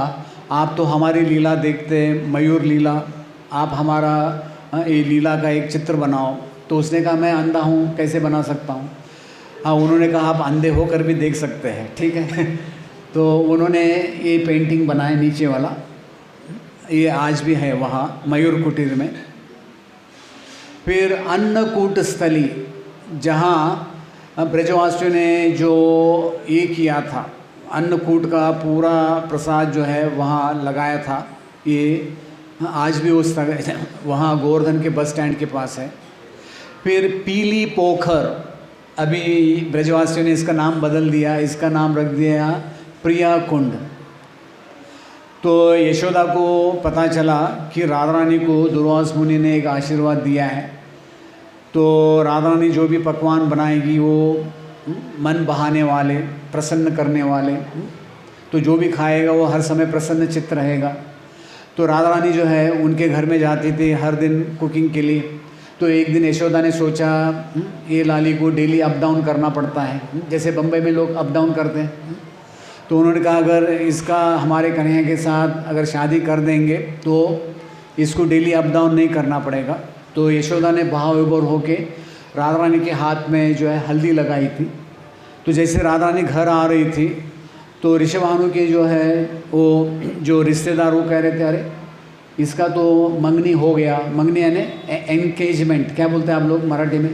आप तो हमारी लीला देखते हैं, मयूर लीला, आप हमारा ये लीला का एक चित्र बनाओ। तो उसने कहा मैं अंधा हूँ, कैसे बना सकता हूँ। हाँ, उन्होंने कहा आप अंधे होकर भी देख सकते हैं, ठीक है। तो उन्होंने ये पेंटिंग बनाए नीचे वाला, ये आज भी है वहाँ मयूर कुटीर में। फिर अन्नकूट स्थली, जहाँ ब्रजवासियों ने जो ये किया था, अन्नकूट का पूरा प्रसाद जो है वहाँ लगाया था, ये आज भी उस वहाँ गोवर्धन के बस स्टैंड के पास है। फिर पीली पोखर, अभी ब्रजवासियों ने इसका नाम बदल दिया, इसका नाम रख दिया प्रिया कुंड। तो यशोदा को पता चला कि राधा रानी को दुर्वास मुनि ने एक आशीर्वाद दिया है, तो राधा रानी जो भी पकवान बनाएगी वो मन बहाने वाले, प्रसन्न करने वाले, तो जो भी खाएगा वो हर समय प्रसन्न चित्त रहेगा। तो राधा रानी जो है उनके घर में जाती थी हर दिन कुकिंग के लिए। तो एक दिन यशोदा ने सोचा ये लाली को डेली अप डाउन करना पड़ता है, जैसे बम्बई में लोग अप डाउन करते हैं। तो उन्होंने कहा अगर इसका हमारे कन्हैया के साथ अगर शादी कर देंगे तो इसको डेली अप डाउन नहीं करना पड़ेगा। तो यशोदा ने भाव विभोर होके राधा रानी के हाथ में जो है हल्दी लगाई थी। तो जैसे राधा रानी घर आ रही थी तो ऋषभानु के जो है वो जो रिश्तेदार वो कह रहे थे अरे इसका तो मंगनी हो गया। मंगनी यानी एंगेजमेंट, क्या बोलते हैं आप लोग मराठी में,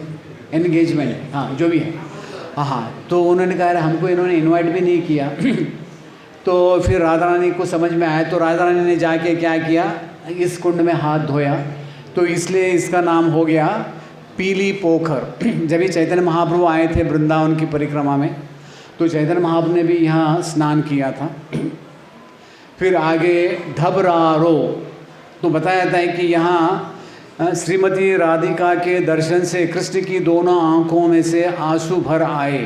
एंगेजमेंट, हाँ जो भी है, हाँ। तो उन्होंने कहा अरे हमको इन्होंने इनवाइट भी नहीं किया। तो फिर राधा रानी को समझ में आया, तो राधा रानी ने जाके क्या किया, इस कुंड में हाथ धोया। तो इसलिए इसका नाम हो गया पीली पोखर। जब ये चैतन्य महाप्रभु आए थे वृंदावन की परिक्रमा में, तो चैतन्य महाप्रभु ने भी यहाँ स्नान किया था। फिर आगे ढबरारो, तो बताया जाता है कि यहाँ श्रीमती राधिका के दर्शन से कृष्ण की दोनों आंखों में से आंसू भर आए।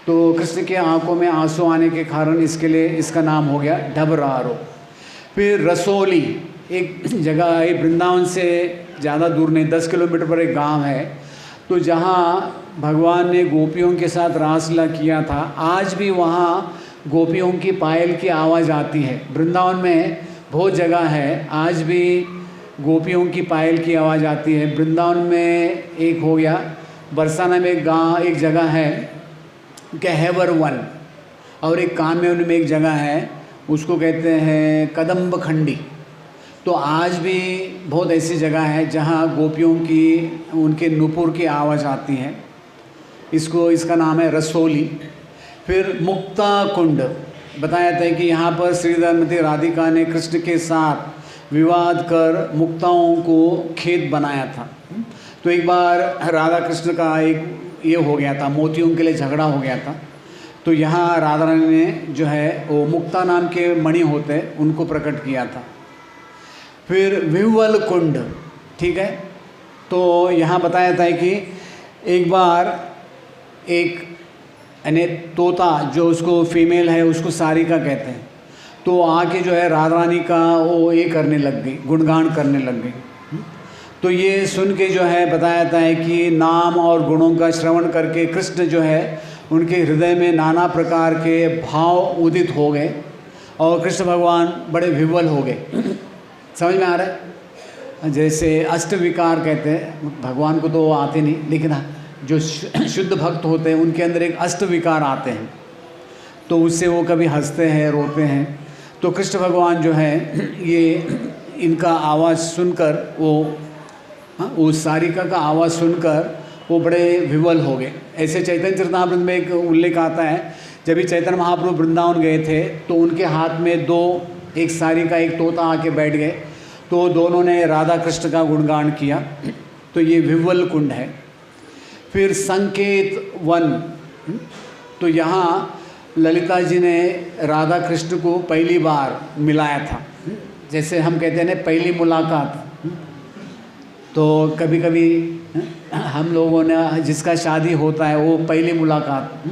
तो कृष्ण के आंखों में आंसू आने के कारण इसके लिए इसका नाम हो गया ढबरारो। फिर रसोली एक जगह है, वृंदावन से ज़्यादा दूर नहीं, 10 किलोमीटर पर एक गांव है। तो जहाँ भगवान ने गोपियों के साथ रासलीला किया था, आज भी वहाँ गोपियों की पायल की आवाज़ आती है। वृंदावन में बहुत जगह है, आज भी गोपियों की पायल की आवाज़ आती है। वृंदावन में एक हो गया, बरसाना में एक जगह है गहवर वन, और एक काम्यवन में एक जगह है, उसको कहते हैं कदम्ब खंडी। तो आज भी बहुत ऐसी जगह है जहाँ गोपियों की उनके नूपुर की आवाज़ आती है। इसका नाम है रसोली। फिर मुक्ता कुंड बताया था कि यहाँ पर श्रीमती राधिका ने कृष्ण के साथ विवाद कर मुक्ताओं को खेत बनाया था। तो एक बार राधा कृष्ण का एक ये हो गया था, मोतियों के लिए झगड़ा हो गया था। तो यहाँ राधा रानी ने जो है वो मुक्ता नाम के मणि होते हैं उनको प्रकट किया था। फिर विह्वल कुंड, ठीक है। तो यहाँ बताया था कि एक बार एक यानी तोता जो उसको फीमेल है उसको सारिका कहते हैं, तो आके जो है राधा रानी का वो ये करने लग गई, गुणगान करने लग गई। तो ये सुन के जो है बताया था कि नाम और गुणों का श्रवण करके कृष्ण जो है उनके हृदय में नाना प्रकार के भाव उदित हो गए और कृष्ण भगवान बड़े विह्वल हो गए। समझ में आ रहा है? जैसे अष्टविकार कहते हैं, भगवान को तो वो आते नहीं, लेकिन जो शुद्ध भक्त होते हैं उनके अंदर एक अष्टविकार आते हैं, तो उससे वो कभी हंसते हैं, रोते हैं। तो कृष्ण भगवान जो है ये इनका आवाज़ सुनकर वो सारिका का आवाज़ सुनकर वो बड़े विह्वल हो गए। ऐसे चैतन्य चरितामृत में एक उल्लेख आता है, जब भी चैतन्य महाप्रभु वृंदावन गए थे तो उनके हाथ में एक सारिका एक तोता आके बैठ गए, तो दोनों ने राधा कृष्ण का गुणगान किया। तो ये विह्वल कुंड है। फिर संकेत वन, तो यहाँ ललिता जी ने राधा कृष्ण को पहली बार मिलाया था। जैसे हम कहते हैं ना पहली मुलाकात, तो कभी कभी हम लोगों ने जिसका शादी होता है वो पहली मुलाकात।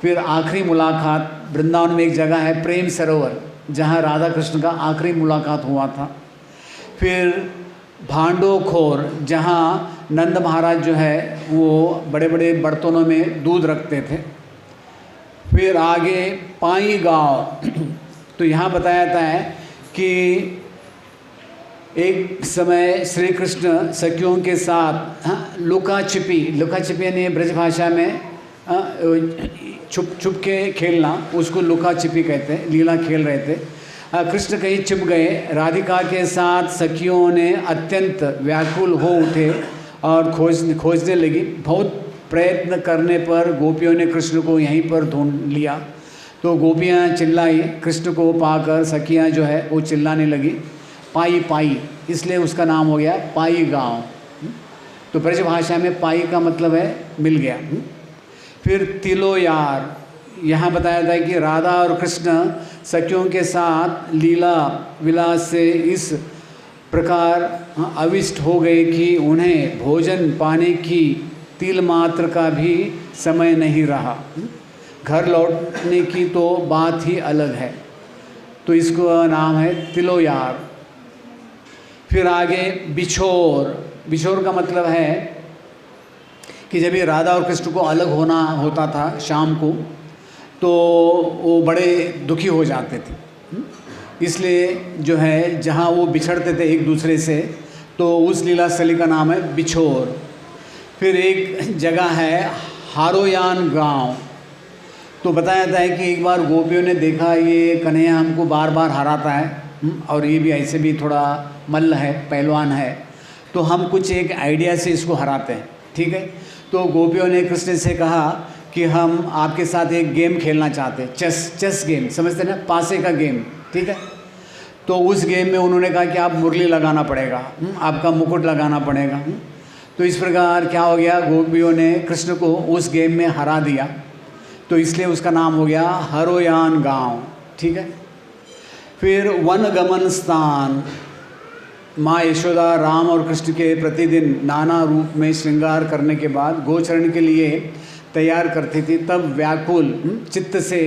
फिर आखिरी मुलाकात वृंदावन में एक जगह है प्रेम सरोवर, जहाँ राधा कृष्ण का आखिरी मुलाकात हुआ था। फिर भांडोखोर, जहाँ नंद महाराज जो है वो बड़े बड़े बर्तनों में दूध रखते थे। फिर आगे पाई गांव, तो यहाँ बताया जाता है कि एक समय श्री कृष्ण सखियों के साथ लुका छिपी यानी ब्रज भाषा में छुप छुप के खेलना, उसको लुका छिपी कहते हैं, लीला खेल रहे थे। कृष्ण कहीं छिप गए, राधिका के साथ सखियों ने अत्यंत व्याकुल हो उठे और खोजने लगी। बहुत प्रयत्न करने पर गोपियों ने कृष्ण को यहीं पर ढूंढ लिया। तो गोपियाँ चिल्लाई, कृष्ण को पाकर सखियाँ जो है वो चिल्लाने लगी, पाई पाई, इसलिए उसका नाम हो गया पाई गांव। तो ब्रज भाषा में पाई का मतलब है मिल गया। फिर तिलो यार, यहाँ बताया था कि राधा और कृष्ण सखियों के साथ लीला विलास से इस प्रकार अविष्ट हो गए कि उन्हें भोजन पाने की तिल मात्र का भी समय नहीं रहा। घर लौटने की तो बात ही अलग है। तो इसका नाम है तिलो यार। फिर आगे बिछोर का मतलब है कि जब ये राधा और कृष्ण को अलग होना होता था शाम को, तो वो बड़े दुखी हो जाते थे। इसलिए जो है जहाँ वो बिछड़ते थे एक दूसरे से, तो उस लीला स्थली का नाम है बिछोर। फिर एक जगह है हारोयान गांव। तो बताया जाता है कि एक बार गोपियों ने देखा ये कन्हैया हमको बार बार हराता है, और ये भी ऐसे भी थोड़ा मल्ल है, पहलवान है, तो हम कुछ एक आइडिया से इसको हराते हैं, ठीक है। तो गोपियों ने कृष्ण से कहा कि हम आपके साथ एक गेम खेलना चाहते हैं, चेस गेम, समझते ना, पासे का गेम, ठीक है। तो उस गेम में उन्होंने कहा कि आप मुरली लगाना पड़ेगा, आपका मुकुट लगाना पड़ेगा। तो इस प्रकार क्या हो गया, गोपियों ने कृष्ण को उस गेम में हरा दिया, तो इसलिए उसका नाम हो गया हरोयान गांव, ठीक है। फिर वनगमन स्थान, माँ यशोदा राम और कृष्ण के प्रतिदिन नाना रूप में श्रृंगार करने के बाद गोचरण के लिए तैयार करती थी, तब व्याकुल चित्त से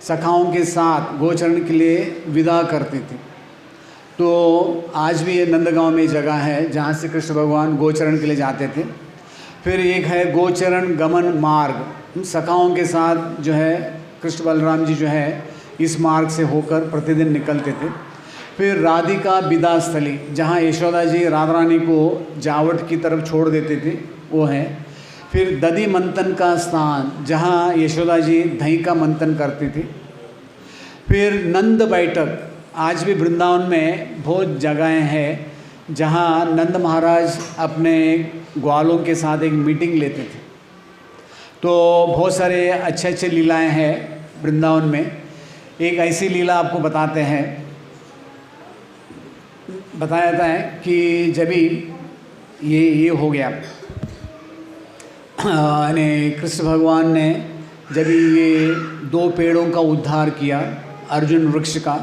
सखाओं के साथ गोचरण के लिए विदा करती थी। तो आज भी ये नंदगांव में जगह है जहाँ से कृष्ण भगवान गोचरण के लिए जाते थे। फिर एक है गोचरण गमन मार्ग, सखाओं के साथ जो है कृष्ण बलराम जी जो है इस मार्ग से होकर प्रतिदिन निकलते थे। फिर राधिका विदा स्थली, जहाँ यशोदा जी राधा रानी को जावट की तरफ छोड़ देते थे, वो है। फिर दधी मंथन का स्थान, जहाँ यशोदा जी दही का मंथन करती थी। फिर नंद बैठक, आज भी वृंदावन में बहुत जगहें हैं जहाँ नंद महाराज अपने ग्वालों के साथ एक मीटिंग लेते थे। तो बहुत सारे अच्छे अच्छे लीलाएं हैं वृंदावन में। एक ऐसी लीला आपको बताते हैं, बताया जाता है कि जब ये हो गया यानी कृष्ण भगवान ने जब ये 2 पेड़ों का उद्धार किया अर्जुन वृक्ष का,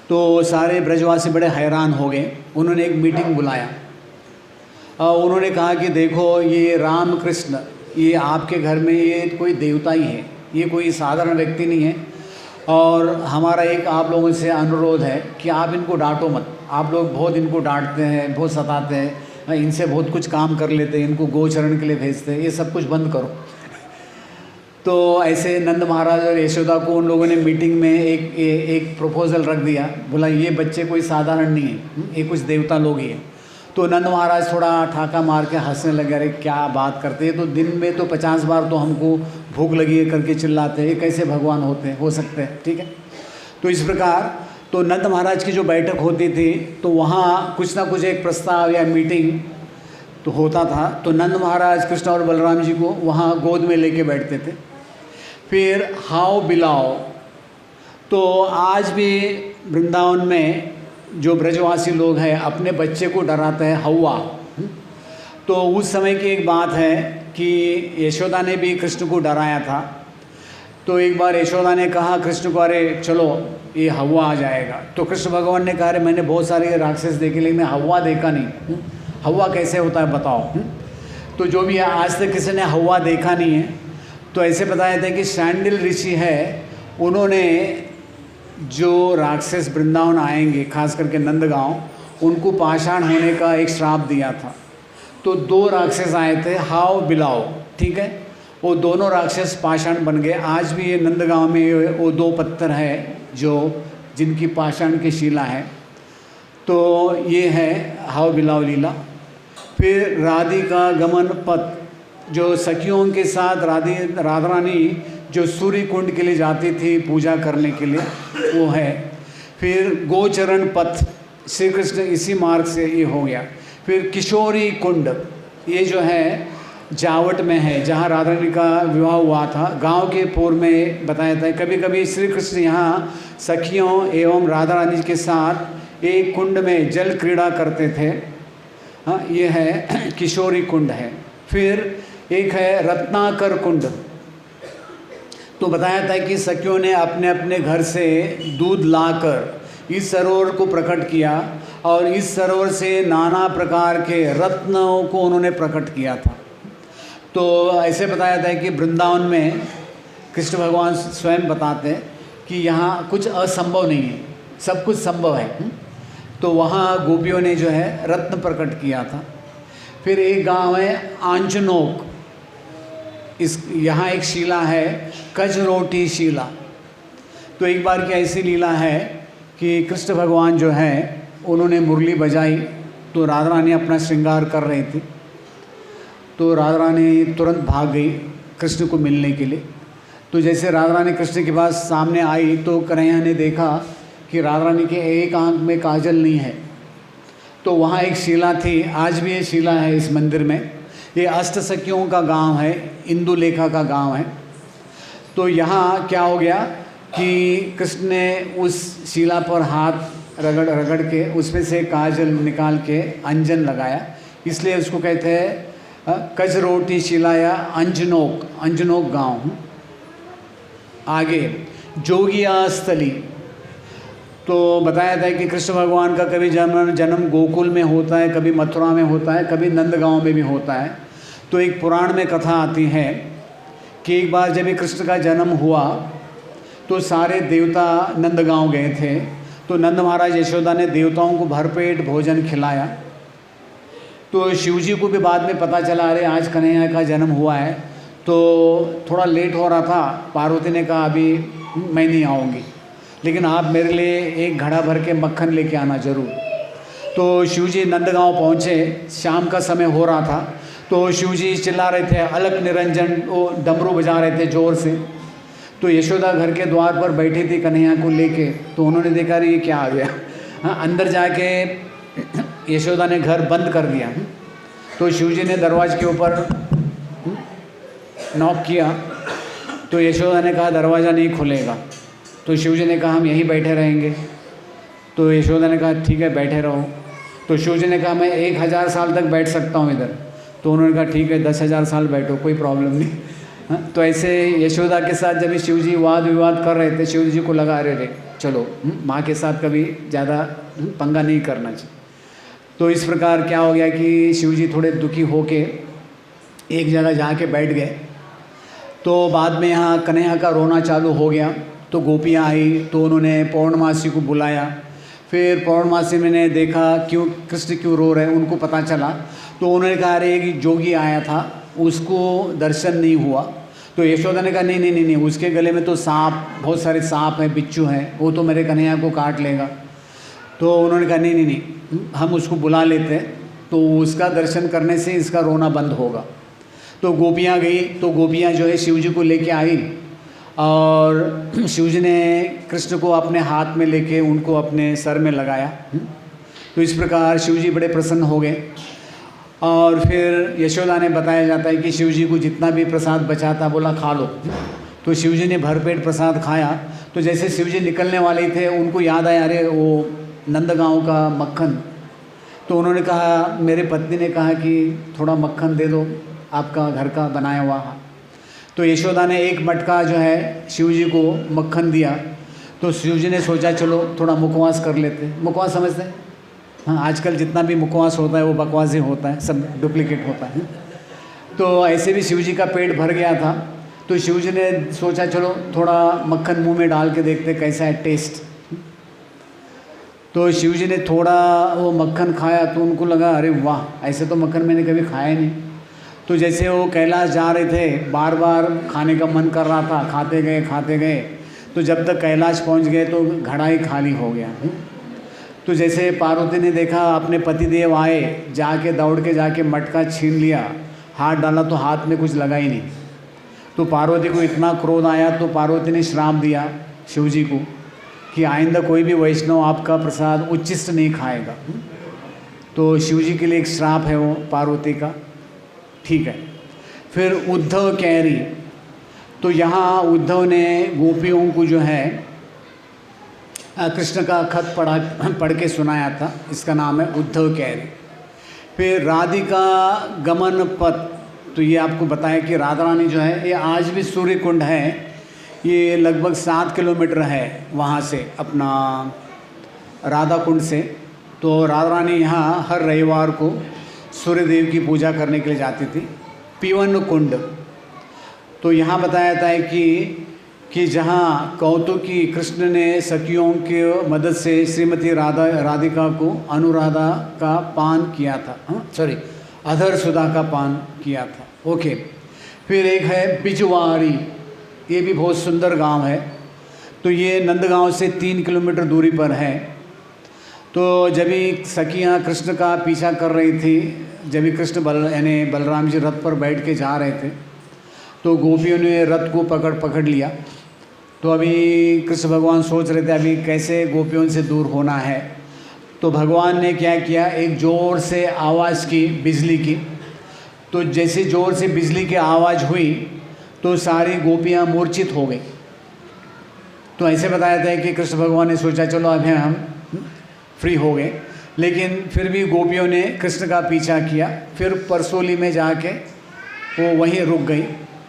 तो सारे ब्रजवासी बड़े हैरान हो गए। उन्होंने एक मीटिंग बुलाया और उन्होंने कहा कि देखो ये राम कृष्ण, ये आपके घर में ये कोई देवता ही है, ये कोई साधारण व्यक्ति नहीं है। और हमारा एक आप लोगों से अनुरोध है कि आप इनको डांटो मत। आप लोग बहुत इनको डांटते हैं, बहुत सताते हैं, इनसे बहुत कुछ काम कर लेते हैं, इनको गोचरण के लिए भेजते हैं, ये सब कुछ बंद करो। तो ऐसे नंद महाराज और यशोदा को उन लोगों ने मीटिंग में एक प्रपोज़ल रख दिया, बोला ये बच्चे कोई साधारण नहीं है, ये कुछ देवता लोग ही हैं। तो नंद महाराज थोड़ा ठाका मार के हंसने लगे, अरे क्या बात करते हैं, तो दिन में तो 50 बार तो हमको भूख लगी है करके चिल्लाते हैं, ये कैसे भगवान हो सकते हैं, ठीक है। तो इस प्रकार तो नंद महाराज की जो बैठक होती थी तो वहाँ कुछ ना कुछ एक प्रस्ताव या मीटिंग तो होता था। तो नंद महाराज कृष्ण और बलराम जी को वहाँ गोद में लेके बैठते थे। फिर हाओ बिलाओ, तो आज भी वृंदावन में जो ब्रजवासी लोग हैं अपने बच्चे को डराते हैं हवा। तो उस समय की एक बात है कि यशोदा ने भी कृष्ण को डराया था। तो एक बार यशोदा ने कहा कृष्ण को, अरे चलो ये हवा आ जाएगा। तो कृष्ण भगवान ने कहा, अरे मैंने बहुत सारे राक्षस देखे लेकिन मैं हवा देखा नहीं, हवा कैसे होता है बताओ। तो जो भी है, आज तक किसी ने हवा देखा नहीं है। तो ऐसे बताया था कि शांडिल ऋषि है, उन्होंने जो राक्षस वृंदावन आएंगे खास करके नंदगांव, उनको पाषाण होने का एक श्राप दिया था। तो 2 राक्षस आए थे हाओ बिलाओ, ठीक है, वो दोनों राक्षस पाषाण बन गए। आज भी ये नंदगांव में वो 2 पत्थर है जो जिनकी पाषाण की शिला है। तो ये है हाओ बिलाओ लीला। फिर राधिका गमन पथ, जो सखियों के साथ राधा रानी जो सूर्य कुंड के लिए जाती थी पूजा करने के लिए, वो है। फिर गोचरण पथ, श्री कृष्ण इसी मार्ग से ये हो गया। फिर किशोरी कुंड, ये जो है जावट में है जहाँ राधा रानी का विवाह हुआ था। गांव के पूर्व में बताया था, कभी कभी श्री कृष्ण यहाँ सखियों एवं राधा रानी के साथ एक कुंड में जल क्रीड़ा करते थे। हाँ, ये है किशोरी कुंड है। फिर एक है रत्नाकर कुंड, तो बताया था कि सखियों ने अपने अपने घर से दूध लाकर इस सरोवर को प्रकट किया और इस सरोवर से नाना प्रकार के रत्नों को उन्होंने प्रकट किया था। तो ऐसे बताया था कि वृंदावन में कृष्ण भगवान स्वयं बताते हैं कि यहाँ कुछ असंभव नहीं है, सब कुछ संभव है। तो वहाँ गोपियों ने जो है रत्न प्रकट किया था। फिर एक गांव है आंजनोक, इस यहाँ एक शिला है कजरोटी शिला। तो एक बार की ऐसी लीला है कि कृष्ण भगवान जो है उन्होंने मुरली बजाई, तो राधा रानी अपना श्रृंगार कर रही थी। तो राधा रानी तुरंत भाग गई कृष्ण को मिलने के लिए। तो जैसे राधा रानी कृष्ण के पास सामने आई तो कन्हैया ने देखा कि राधा रानी के एक आंख में काजल नहीं है। तो वहाँ एक शिला थी, आज भी ये शिला है इस मंदिर में। ये अष्ट सखियों का गांव है, इंदुलेखा का गांव है। तो यहाँ क्या हो गया कि कृष्ण ने उस शिला पर हाथ रगड़ के उसमें से काजल निकाल के अंजन लगाया, इसलिए उसको कहते हैं कजरोटी शिला या अंजनोक गांव। आगे जोगिया स्थली, तो बताया था कि कृष्ण भगवान का कभी जन्म गोकुल में होता है, कभी मथुरा में होता है, कभी नंदगांव में भी होता है। तो एक पुराण में कथा आती है कि एक बार जब कृष्ण का जन्म हुआ तो सारे देवता नंदगांव गए थे। तो नंद महाराज यशोदा ने देवताओं को भरपेट भोजन खिलाया। तो शिव जी को भी बाद में पता चला, अरे आज कन्हैया का जन्म हुआ है, तो थोड़ा लेट हो रहा था। पार्वती ने कहा अभी मैं नहीं आऊँगी, लेकिन आप मेरे लिए एक घड़ा भर के मक्खन लेके आना ज़रूर। तो शिव जी नंदगांव पहुँचे, शाम का समय हो रहा था। तो शिव जी चिल्ला रहे थे, अलख निरंजन, वो डमरू बजा रहे थे ज़ोर से। तो यशोदा घर के द्वार पर बैठी थी कन्हैया को लेके। तो उन्होंने देखा अरे ये क्या आ गया। हाँ, अंदर जाके यशोदा ने घर बंद कर दिया। तो शिव जी ने दरवाजे के ऊपर नॉक किया। तो यशोदा ने कहा दरवाज़ा नहीं खुलेगा। तो शिव जी ने कहा हम यहीं बैठे रहेंगे। तो यशोदा ने कहा ठीक है बैठे रहो। तो शिव जी ने कहा मैं 1000 साल तक बैठ सकता हूँ इधर। तो उन्होंने कहा ठीक है 10,000 साल बैठो, कोई प्रॉब्लम नहीं। हाँ, तो ऐसे यशोदा के साथ जब शिव जी वाद विवाद कर रहे थे, शिव जी को लगा अरे चलो माँ के साथ कभी ज़्यादा पंगा नहीं करना चाहिए। तो इस प्रकार क्या हो गया कि शिव जी थोड़े दुखी होके एक जगह जाके बैठ गए। तो बाद में यहाँ कन्हैया का रोना चालू हो गया। तो गोपियाँ आई तो उन्होंने पौर्णमासी को बुलाया। फिर पौर्णमासी में ने देखा क्यों कृष्ण क्यों रो रहे हैं, उनको पता चला। तो उन्होंने कहा अरे एक जोगी आया था, उसको दर्शन नहीं हुआ। तो यशोदा ने कहा नहीं, उसके गले में तो सांप, बहुत सारे सांप हैं, बिच्छू हैं, वो तो मेरे कन्हैया को काट लेगा। तो उन्होंने कहा नहीं, हम उसको बुला लेते हैं, तो उसका दर्शन करने से इसका रोना बंद होगा। तो गोपियाँ गई। तो गोपियाँ जो है शिव जी को लेके आई और शिव जी ने कृष्ण को अपने हाथ में लेके उनको अपने सर में लगाया। तो इस प्रकार शिव जी बड़े प्रसन्न हो गए। और फिर यशोदा ने बताया जाता है कि शिव जी को जितना भी प्रसाद बचा था बोला खा लो। तो शिव जी ने भरपेट प्रसाद खाया। तो जैसे शिव जी निकलने वाले थे उनको याद आया अरे वो नंदगांव का मक्खन। तो उन्होंने कहा, मेरे पत्नी ने कहा कि थोड़ा मक्खन दे दो, आपका घर का बनाया हुआ। तो यशोदा ने एक मटका जो है शिव जी को मक्खन दिया। तो शिव जी ने सोचा चलो थोड़ा मुखवास कर लेते। मुखवास समझते हैं? हाँ, आजकल जितना भी मुखवास होता है वो बकवास ही होता है, सब डुप्लीकेट होता है। तो ऐसे भी शिव जी का पेट भर गया था। तो शिव जी ने सोचा चलो थोड़ा मक्खन मुंह में डाल के देखते कैसा है टेस्ट। तो शिव जी ने थोड़ा वो मक्खन खाया तो उनको लगा अरे वाह, ऐसे तो मक्खन मैंने कभी खाया नहीं। तो जैसे वो कैलाश जा रहे थे, बार बार खाने का मन कर रहा था, खाते गए। तो जब तक कैलाश पहुंच गए तो घड़ा ही खाली हो गया। तो जैसे पार्वती ने देखा अपने पतिदेव आए, जाके दौड़ के जाके मटका छीन लिया, हाथ डाला तो हाथ में कुछ लगा ही नहीं। तो पार्वती को इतना क्रोध आया तो पार्वती ने श्राप दिया शिव जी को कि आइंदा कोई भी वैष्णव आपका प्रसाद उच्छिष्ट नहीं खाएगा। तो शिव जी के लिए एक श्राप है वो पार्वती का। ठीक है। फिर उद्धव कैरी। तो यहाँ उद्धव ने गोपियों को जो है कृष्ण का खत पढ़ के सुनाया था, इसका नाम है उद्धव कैरी। फिर राधिका गमन पथ। तो ये आपको बताया कि राधा रानी जो है ये आज भी सूर्य कुंड है, ये लगभग 7 किलोमीटर है वहाँ से अपना राधा कुंड से। तो राधा रानी यहाँ हर रविवार को सूर्यदेव की पूजा करने के लिए जाती थी। पीवन कुंड। तो यहाँ बताया जाता है कि जहाँ कौतुकी कृष्ण ने सखियों की मदद से श्रीमती राधिका को अनुराधा का पान किया था, सॉरी अधर सुधा का पान किया था। ओके। फिर एक है बिजवाड़ी, ये भी बहुत सुंदर गांव है। तो ये नंदगांव से 3 किलोमीटर दूरी पर है। तो जब भी सखियाँ कृष्ण का पीछा कर रही थी, जब भी कृष्ण यानी बलराम जी रथ पर बैठ के जा रहे थे, तो गोपियों ने रथ को पकड़ लिया। तो अभी कृष्ण भगवान सोच रहे थे अभी कैसे गोपियों से दूर होना है। तो भगवान ने क्या किया, एक ज़ोर से आवाज़ की बिजली की। तो जैसे ज़ोर से बिजली की आवाज़ हुई तो सारी गोपियाँ मूर्छित हो गई। तो ऐसे बताया था कि कृष्ण भगवान ने सोचा चलो अभी हम फ्री हो गए, लेकिन फिर भी गोपियों ने कृष्ण का पीछा किया। फिर परसोली में जाके वो वहीं रुक गई।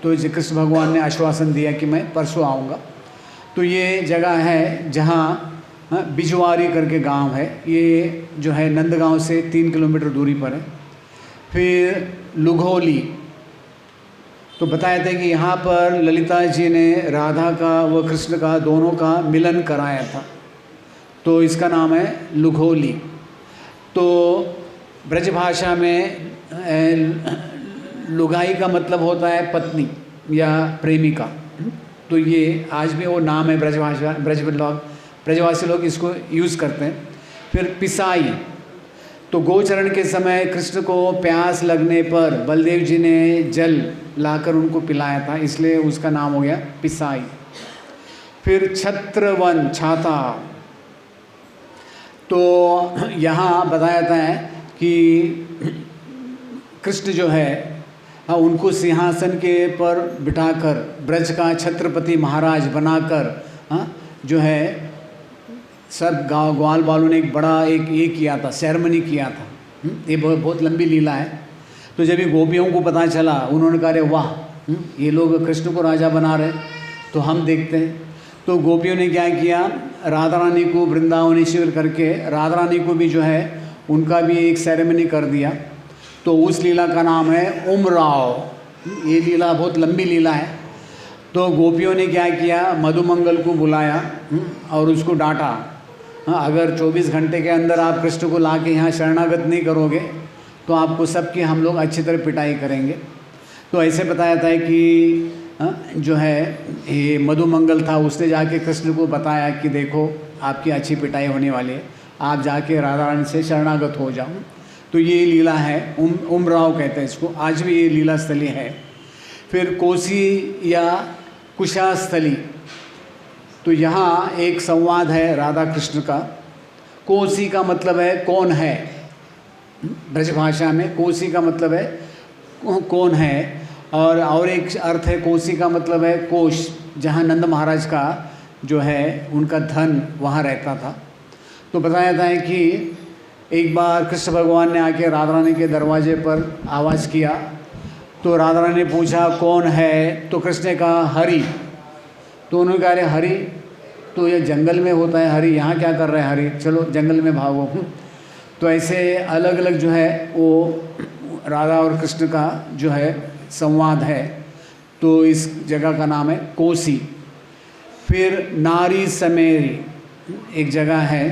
तो कृष्ण भगवान ने आश्वासन दिया कि मैं परसों आऊँगा। तो ये जगह है जहाँ बिजवारी करके गांव है, ये जो है नंदगांव से 3 किलोमीटर दूरी पर है। फिर लुघोली, तो बताया था कि यहाँ पर ललिता जी ने राधा का व कृष्ण का दोनों का मिलन कराया था, तो इसका नाम है लुघोली। तो ब्रज भाषा में लुगाई का मतलब होता है पत्नी या प्रेमिका, तो ये आज भी वो नाम है ब्रजवासी लोग इसको यूज़ करते हैं। फिर पिसाई, तो गोचरण के समय कृष्ण को प्यास लगने पर बलदेव जी ने जल लाकर उनको पिलाया था, इसलिए उसका नाम हो गया पिसाई। फिर छत्रवन, छाता, तो यहाँ बताया जाता है कि कृष्ण जो है उनको सिंहासन के पर बिठाकर ब्रज का छत्रपति महाराज बनाकर जो है सब गाँव ग्वाल वालों ने एक बड़ा एक ये किया था, सेरेमनी किया था। ये बहुत लंबी लीला है। तो जब ये गोपियों को पता चला, उन्होंने कहा अरे वाह, ये लोग कृष्ण को राजा बना रहे, तो हम देखते हैं। तो गोपियों ने क्या किया, राधा रानी को वृंदावनेश्वर करके राधा रानी को भी जो है उनका भी एक सेरेमनी कर दिया। तो उस लीला का नाम है उमराव। ये लीला बहुत लंबी लीला है। तो गोपियों ने क्या किया, मधुमंगल को बुलाया और उसको डांटा, अगर 24 घंटे के अंदर आप कृष्ण को ला के यहाँ शरणागत नहीं करोगे तो आपको सबकी हम लोग अच्छी तरह पिटाई करेंगे। तो ऐसे बताया था कि जो है ये मधुमंगल था, उसने जाके कृष्ण को बताया कि देखो आपकी अच्छी पिटाई होने वाली है, आप जाके राधा रानी से शरणागत हो जाओ। तो ये लीला है, उमराव कहते हैं इसको, आज भी ये लीला स्थली है। फिर कोसी या कुशास्थली, तो यहाँ एक संवाद है राधा कृष्ण का। कोसी का मतलब है कौन है, ब्रज भाषा में कोसी का मतलब है कौन है, और एक अर्थ है कोसी का मतलब है कोश, जहाँ नंद महाराज का जो है उनका धन वहाँ रहता था। तो बताया जाता है कि एक बार कृष्ण भगवान ने आके राधा रानी के दरवाजे पर आवाज़ किया, तो राधा रानी ने पूछा कौन है, तो कृष्ण ने कहा हरि। तो उन्होंने कहा अरे हरि तो ये जंगल में होता है, हरि यहाँ क्या कर रहा है हरि, चलो जंगल में भागो। तो ऐसे अलग अलग जो है वो राधा और कृष्ण का जो है संवाद है। तो इस जगह का नाम है कोसी। फिर नारी समेरी एक जगह है,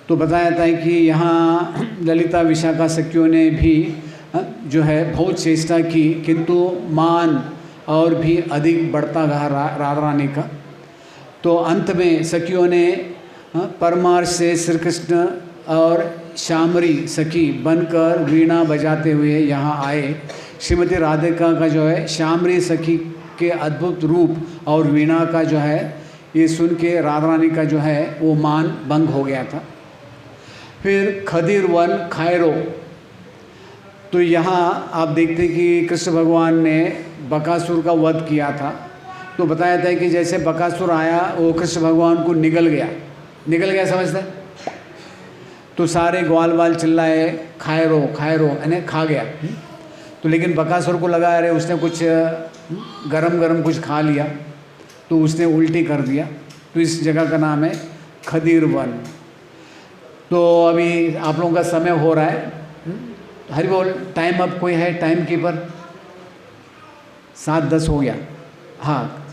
तो बताया जाता है कि यहाँ ललिता विशाखा सखियों ने भी जो है बहुत चेष्टा की, किंतु मान और भी अधिक बढ़ता गया राधा रानी का। तो अंत में सखियों ने परमार्श से श्री कृष्ण और श्यामरी सखी बनकर वीणा बजाते हुए यहाँ आए। श्रीमती राधिका का जो है श्यामरी सखी के अद्भुत रूप और वीणा का जो है ये सुन के राधा रानी का जो है वो मान भंग हो गया था। फिर खदिर वन खायरो, तो यहाँ आप देखते कि कृष्ण भगवान ने बकासुर का वध किया था। तो बताया था कि जैसे बकासुर आया वो कृष्ण भगवान को निगल गया समझते, तो सारे ग्वाल वाल चिल्लाए खायरो खायरो, यानी खा गया। तो लेकिन बकासुर को लगा अरे उसने कुछ गरम गरम कुछ खा लिया, तो उसने उल्टी कर दिया। तो इस जगह का नाम है खदिर वन। तो अभी आप लोगों का समय हो रहा है, हरि बोल। टाइम अब कोई है टाइम कीपर? 7:10 हो गया। हाँ,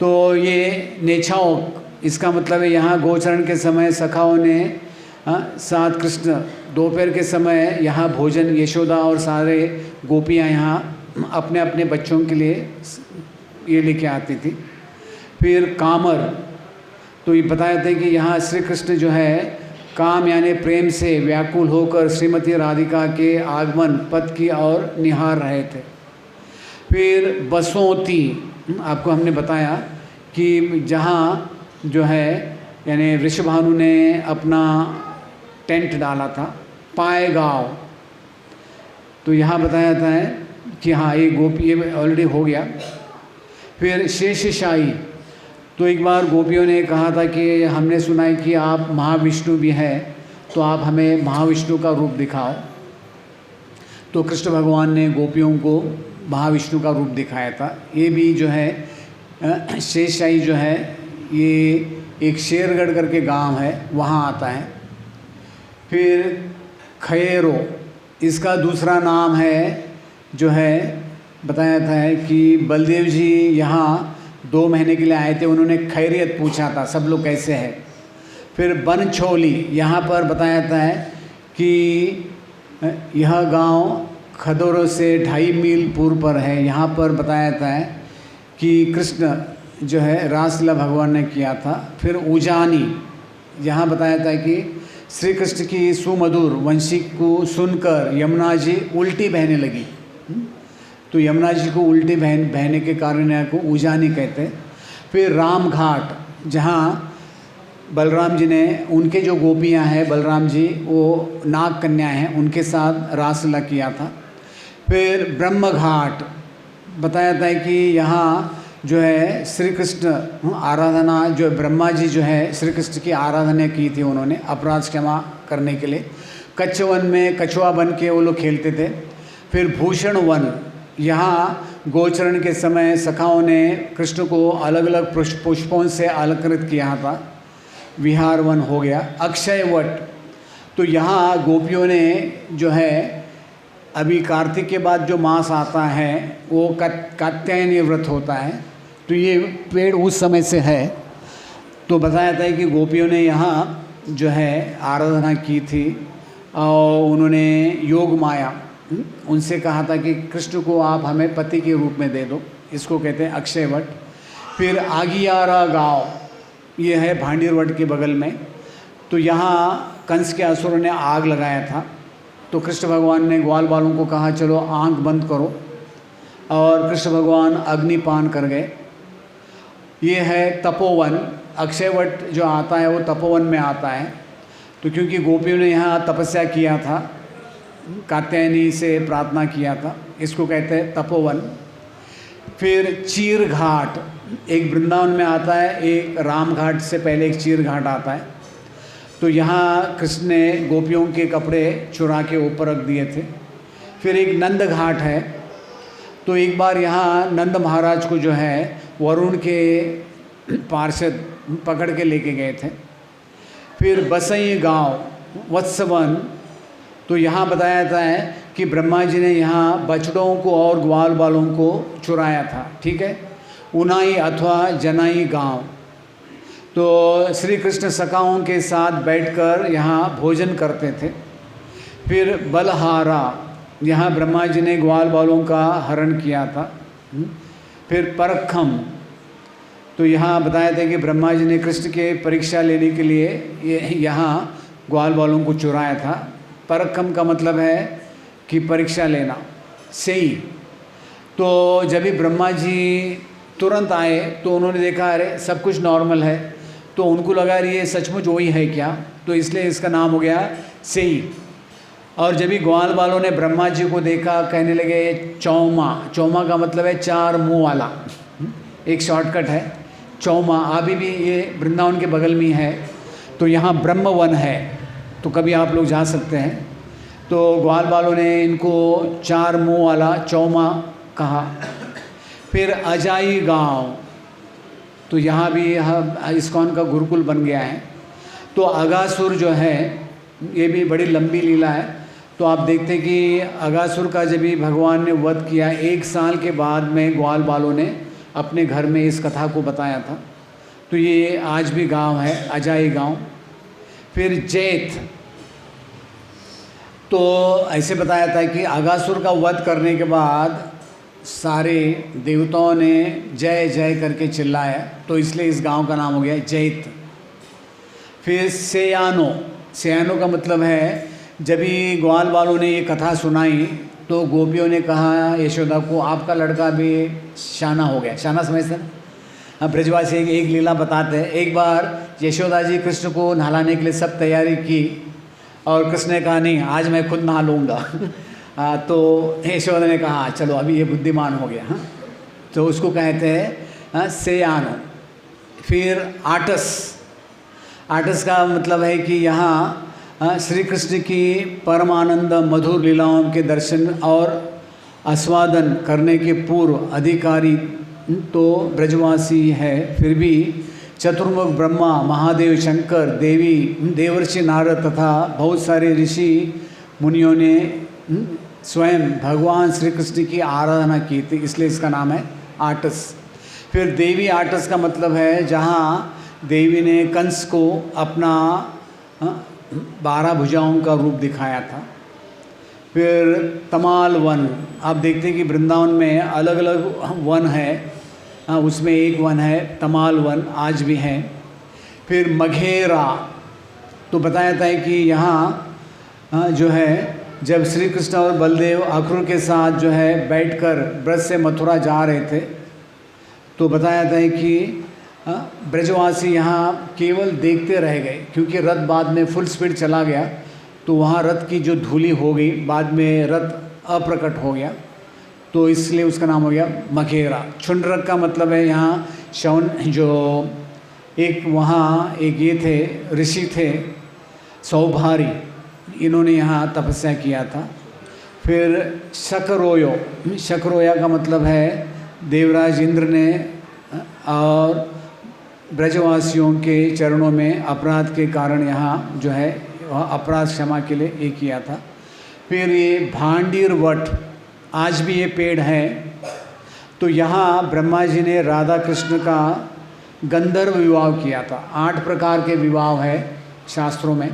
तो ये नेछाओं, इसका मतलब है यहाँ गोचरण के समय सखाओं ने साथ कृष्ण दोपहर के समय यहाँ भोजन, यशोदा और सारे गोपियाँ यहाँ अपने अपने बच्चों के लिए ये लेके आती थी। फिर कामर, तो ये बताया था कि यहाँ श्री कृष्ण जो है काम यानी प्रेम से व्याकुल होकर श्रीमती राधिका के आगमन पथ की ओर निहार रहे थे। फिर बसोती, आपको हमने बताया कि जहाँ जो है यानी वृषभानु ने अपना टेंट डाला था, पाएगांव। तो यहाँ बताया जाता है कि हाँ ये गोपी ये ऑलरेडी हो गया। फिर शेषशाही, तो एक बार गोपियों ने कहा था कि हमने सुना है कि आप महाविष्णु भी हैं, तो आप हमें महाविष्णु का रूप दिखाओ। तो कृष्ण भगवान ने गोपियों को महाविष्णु का रूप दिखाया था। ये भी जो है शेषशाही जो है ये एक शेरगढ़ करके गांव है, वहाँ आता है। फिर खैरो, इसका दूसरा नाम है जो है बताया था है कि बलदेव जी यहाँ 2 महीने के लिए आए थे, उन्होंने खैरियत पूछा था सब लोग कैसे हैं। फिर बनछोली, यहाँ पर बताया था है कि यह गांव खदोरों से 2.5 मील पूर्व पर है। यहाँ पर बताया था है कि कृष्ण जो है रासलीला भगवान ने किया था। फिर उजानी, यहाँ बताया था कि श्री कृष्ण की सुमधुर वंशी को सुनकर यमुना जी उल्टी बहने लगी। तो यमुना जी को उल्टी बहने के कारण यहाँ को उजानी कहते हैं। फिर राम घाट, जहाँ बलराम जी ने, उनके जो गोपियाँ हैं बलराम जी, वो नाग कन्या हैं, उनके साथ रासलीला किया था। फिर ब्रह्म घाट बताया था कि यहाँ जो है श्री कृष्ण आराधना, जो ब्रह्मा जी जो है श्री कृष्ण की आराधना की थी उन्होंने अपराध क्षमा करने के लिए। कच्छ वन में कछुआ बन के वो लोग खेलते थे। फिर भूषण वन, यहाँ गोचरण के समय सखाओं ने कृष्ण को अलग अलग पुष्पों से अलंकृत किया था, विहार वन हो गया। अक्षय वट, तो यहाँ गोपियों ने जो है अभी कार्तिक के बाद जो मास आता है वो कात्यायनी व्रत होता है, तो ये पेड़ उस समय से है। तो बताया था कि गोपियों ने यहाँ जो है आराधना की थी और उन्होंने योग माया उनसे कहा था कि कृष्ण को आप हमें पति के रूप में दे दो, इसको कहते हैं अक्षय वट। फिर आगियारा गांव, ये है भांडीर वट के बगल में। तो यहाँ कंस के असुरों ने आग लगाया था, तो कृष्ण भगवान ने ग्वाल बालों को कहा चलो आंख बंद करो, और कृष्ण भगवान अग्निपान कर गए। ये है तपोवन, अक्षयवट जो आता है वो तपोवन में आता है। तो क्योंकि गोपियों ने यहाँ तपस्या किया था, कात्यायनी से प्रार्थना किया था, इसको कहते हैं तपोवन। फिर चीर घाट, एक वृंदावन में आता है, एक राम घाट से पहले एक चीर घाट आता है। तो यहाँ कृष्ण ने गोपियों के कपड़े चुरा के ऊपर रख दिए थे। फिर एक नंद घाट है, तो एक बार यहाँ नंद महाराज को जो है वरुण के पार्षद पकड़ के लेके गए थे। फिर बसई गांव, वत्सवन, तो यहाँ बताया जाता है कि ब्रह्मा जी ने यहाँ बछड़ों को और ग्वाल बालों को चुराया था, ठीक है। उनाई अथवा जनाई गांव, तो श्री कृष्ण सखाओं के साथ बैठकर यहाँ भोजन करते थे। फिर बलहारा, यहाँ ब्रह्मा जी ने ग्वाल बालों का हरण किया था। फिर परखम, तो यहाँ बताया था कि ब्रह्मा जी ने कृष्ण के परीक्षा लेने के लिए यहाँ ग्वाल बालों को चुराया था। परखम का मतलब है कि परीक्षा लेना, सही। तो जब भी ब्रह्मा जी तुरंत आए तो उन्होंने देखा अरे सब कुछ नॉर्मल है, तो उनको लगा ये सचमुच वही है क्या, तो इसलिए इसका नाम हो गया सही। और जब भी ग्वाल बालों ने ब्रह्मा जी को देखा कहने लगे चौमा, चौमा का मतलब है 4 मुंह वाला, एक शॉर्टकट है चौमा। अभी भी ये वृंदावन के बगल में है, तो यहाँ ब्रह्म वन है, तो कभी आप लोग जा सकते हैं। तो ग्वाल बालों ने इनको 4 मुंह वाला चौमा कहा। फिर अजाई गांव, तो यहाँ भी इस्कॉन का गुरुकुल बन गया है। तो अगासुर जो है ये भी बड़ी लंबी लीला है। तो आप देखते हैं कि अगासुर का जब भी भगवान ने वध किया 1 साल के बाद में ग्वाल बालों ने अपने घर में इस कथा को बताया था। तो ये आज भी गांव है अजाई गांव। फिर जैत, तो ऐसे बताया था कि अगासुर का वध करने के बाद सारे देवताओं ने जय जय करके चिल्लाया, तो इसलिए इस गांव का नाम हो गया जैत। फिर सेयानो, सेयानो का मतलब है जब भी ग्वाल बालों ने ये कथा सुनाई तो गोपियों ने कहा यशोदा को आपका लड़का भी शाना हो गया। शाना समझते ना, अब ब्रजवासी एक लीला बताते हैं। एक बार यशोदा जी कृष्ण को नहलाने के लिए सब तैयारी की और कृष्ण ने कहा नहीं आज मैं खुद नहा लूँगा। तो यशोदा ने कहा चलो अभी ये बुद्धिमान हो गया। हाँ, तो उसको कहते हैं सेयानो। फिर आटस, आटस का मतलब है कि यहाँ श्री कृष्ण की परमानंद मधुर लीलाओं के दर्शन और आस्वादन करने के पूर्व अधिकारी तो ब्रजवासी है, फिर भी चतुर्मुख ब्रह्मा, महादेव शंकर, देवी देवर्षि नारद तथा बहुत सारे ऋषि मुनियों ने स्वयं भगवान श्री कृष्ण की आराधना की थी, इसलिए इसका नाम है आटस। फिर देवी आटस का मतलब है जहाँ देवी ने कंस को अपना 12 भुजाओं का रूप दिखाया था। फिर तमाल वन, आप देखते हैं कि वृंदावन में अलग अलग वन है, उसमें एक वन है तमाल वन, आज भी है। फिर मघेरा, तो बताया था कि यहाँ जो है जब श्री कृष्ण और बलदेव अक्रूर के साथ जो है बैठकर ब्रज से मथुरा जा रहे थे, तो बताया था कि ब्रजवासी यहाँ केवल देखते रह गए, क्योंकि रथ बाद में फुल स्पीड चला गया, तो वहाँ रथ की जो धूली हो गई, बाद में रथ अप्रकट हो गया, तो इसलिए उसका नाम हो गया मघेरा। छुंडरक का मतलब है यहाँ शौन, जो एक वहाँ एक ये थे ऋषि थे सौभारी, इन्होंने यहाँ तपस्या किया था। फिर शकरोयो, शकरोया का मतलब है देवराज इंद्र ने और ब्रजवासियों के चरणों में अपराध के कारण यहाँ जो है वह अपराध क्षमा के लिए ये किया था। फिर ये भांडीर वट, आज भी ये पेड़ है। तो यहाँ ब्रह्मा जी ने राधा कृष्ण का गंधर्व विवाह किया था। 8 प्रकार के विवाह है शास्त्रों में।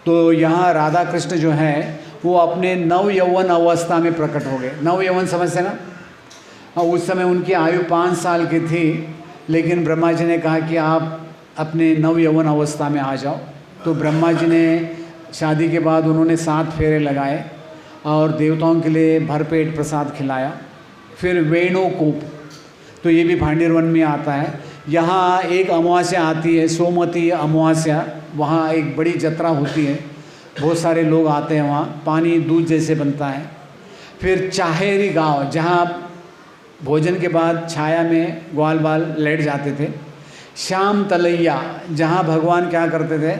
तो यहाँ राधा कृष्ण जो है वो अपने नव यौवन अवस्था में प्रकट हो गए। नव यौवन समझते ना, उस समय उनकी आयु 5 साल की थी, लेकिन ब्रह्मा जी ने कहा कि आप अपने नव यौवन अवस्था में आ जाओ। तो ब्रह्मा जी ने शादी के बाद उन्होंने 7 फेरे लगाए और देवताओं के लिए भरपेट प्रसाद खिलाया। फिर वेणुकूप, तो ये भी भांडीर वन में आता है। यहाँ एक अमावस्या आती है, सोमवती अमावस्या, वहाँ एक बड़ी जत्रा होती है, बहुत सारे लोग आते हैं वहाँ, पानी दूध जैसे बनता है। फिर चाहेरी गांव, जहाँ भोजन के बाद छाया में ग्वाल बाल लेट जाते थे। श्याम तलैया, जहाँ भगवान क्या करते थे,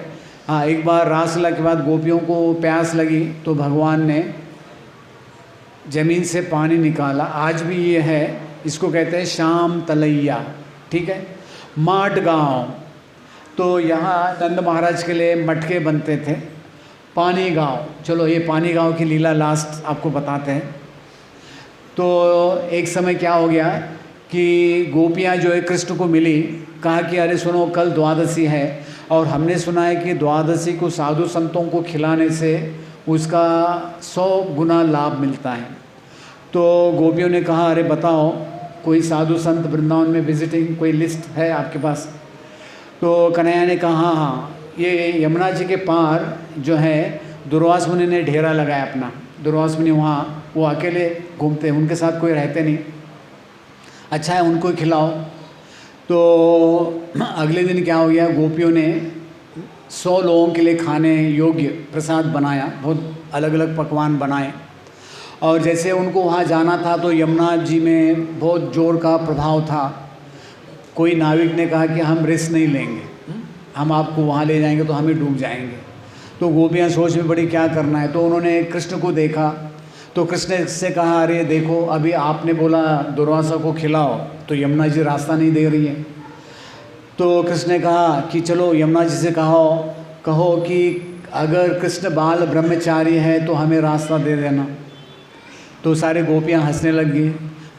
हाँ, एक बार रासलीला के बाद गोपियों को प्यास लगी तो भगवान ने ज़मीन से पानी निकाला, आज भी ये है, इसको कहते हैं श्याम तलैया, ठीक है। माट गांव, तो यहाँ नंद महाराज के लिए मटके बनते थे। पानी गांव, चलो ये पानी गांव की लीला लास्ट आपको बताते हैं। तो एक समय क्या हो गया कि गोपियाँ जो है कृष्ण को मिली, कहा कि अरे सुनो कल द्वादशी है और हमने सुना है कि द्वादशी को साधु संतों को खिलाने से उसका 100 गुना लाभ मिलता है। तो गोपियों ने कहा अरे बताओ कोई साधु संत वृंदावन में विजिटिंग कोई लिस्ट है आपके पास? तो कन्हैया ने कहा हाँ, ये यमुना जी के पार जो है दुर्वास मुनि ने डेरा लगाया अपना। दुर्वास मुनि वहाँ वो अकेले घूमते हैं, उनके साथ कोई रहते नहीं। अच्छा है, उनको ही खिलाओ। तो अगले दिन क्या हो गया, गोपियों ने 100 लोगों के लिए खाने योग्य प्रसाद बनाया, बहुत अलग अलग पकवान बनाए। और जैसे उनको वहाँ जाना था तो यमुना जी में बहुत जोर का प्रभाव था। कोई नाविक ने कहा कि हम रिस्क नहीं लेंगे, हम आपको वहाँ ले जाएंगे तो हमें डूब जाएंगे। तो गोपियाँ सोच में बड़ी क्या करना है। तो उन्होंने कृष्ण को देखा, तो कृष्ण से कहा अरे देखो अभी आपने बोला दुर्वासा को खिलाओ, तो यमुना जी रास्ता नहीं दे रही है। तो कृष्ण ने कहा कि चलो यमुना जी से कहो कि अगर कृष्ण बाल ब्रह्मचारी है तो हमें रास्ता दे देना। तो सारे गोपियाँ हंसने लग गई।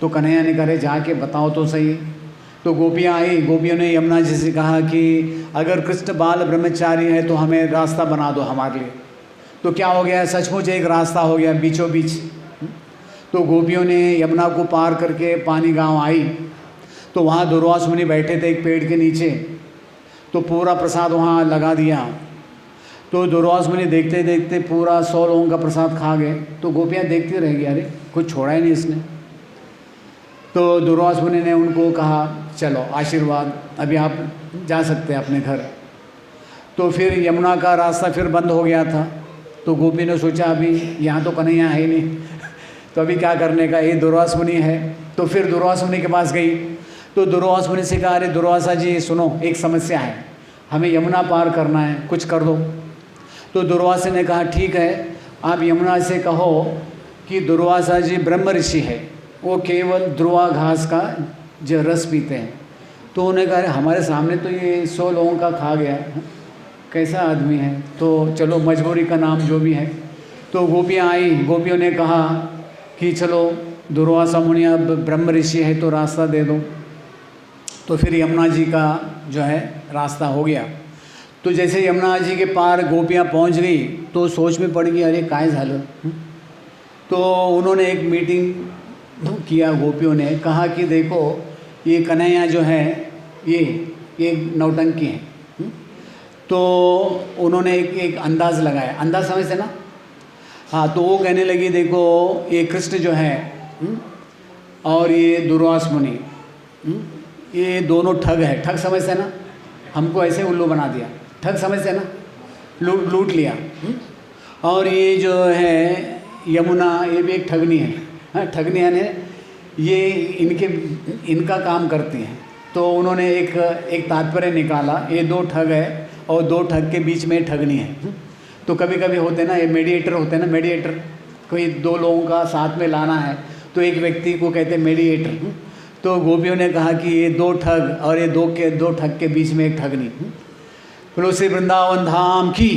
तो कन्हैया ने कहा जाके बताओ तो सही। तो गोपियाँ आई, गोपियों ने यमुना जी से कहा कि अगर कृष्ण बाल ब्रह्मचारी है तो हमें रास्ता बना दो हमारे लिए। तो क्या हो गया, सचमुच एक रास्ता हो गया बीचों बीच। तो गोपियों ने यमुना को पार करके पानी गांव आई, तो वहाँ दुर्वास मुनि बैठे थे एक पेड़ के नीचे। तो पूरा प्रसाद वहाँ लगा दिया। तो दुर्वास मुनि देखते देखते पूरा 100 लोगों का प्रसाद खा गए। तो गोपियाँ देखती रह गई, अरे कुछ छोड़ा ही नहीं इसने। तो दुर्वास मुनि ने उनको कहा चलो आशीर्वाद, अभी आप जा सकते हैं अपने घर। तो फिर यमुना का रास्ता फिर बंद हो गया था। तो गोपी ने सोचा अभी यहाँ तो कन्हैया है ही नहीं, तो अभी क्या करने का, ये दुर्वास मुनि है। तो फिर दुर्वास मुनि के पास गई। तो दुर्वास मुनि से कहा अरे दुर्वासा जी सुनो, एक समस्या है, हमें यमुना पार करना है, कुछ कर दो। तो दुर्वासा ने कहा ठीक है, आप यमुना से कहो कि दुर्वासा जी ब्रह्म ऋषि है, वो केवल ध्रुवा घास का जो रस पीते हैं तो उन्होंने कहा हमारे सामने तो ये 100 लोगों का खा गया, कैसा आदमी है, तो चलो मजबूरी का नाम जो भी है। तो गोपियाँ आई, गोपियों ने कहा कि चलो दुर्वासा मुनि अब ब्रह्म ऋषि है तो रास्ता दे दो। तो फिर यमुना जी का जो है रास्ता हो गया। तो जैसे यमुना जी के पार गोपियाँ पहुंच गई तो सोच में पड़ गई, अरे काय झालं। तो उन्होंने एक मीटिंग किया, गोपियों ने कहा कि देखो ये कन्हैया जो है ये नौटंकी है। तो उन्होंने एक अंदाज़ लगाया, अंदाज़ समझते ना। हाँ, तो वो कहने लगी देखो ये कृष्ण जो है और ये दुर्वास मुनि, ये दोनों ठग है। ठग समझते ना, हमको ऐसे उल्लू बना दिया, ठग समझते ना, लूट लिया। और ये जो है यमुना, ये भी एक ठगनी है। हाँ, ठगनी है, ये इनका काम करती हैं। तो उन्होंने एक तात्पर्य निकाला, ये 2 ठग है और 2 ठग के बीच में ठगनी है। तो कभी कभी होते ना, ये मेडिएटर होते हैं ना, मेडिएटर, कोई 2 लोगों का साथ में लाना है तो एक व्यक्ति को कहते हैं मेडिएटर। तो गोपियों ने कहा कि ये 2 ठग और ये 2 ठग के बीच में एक ठगनी। बोलो श्री वृंदावन धाम की।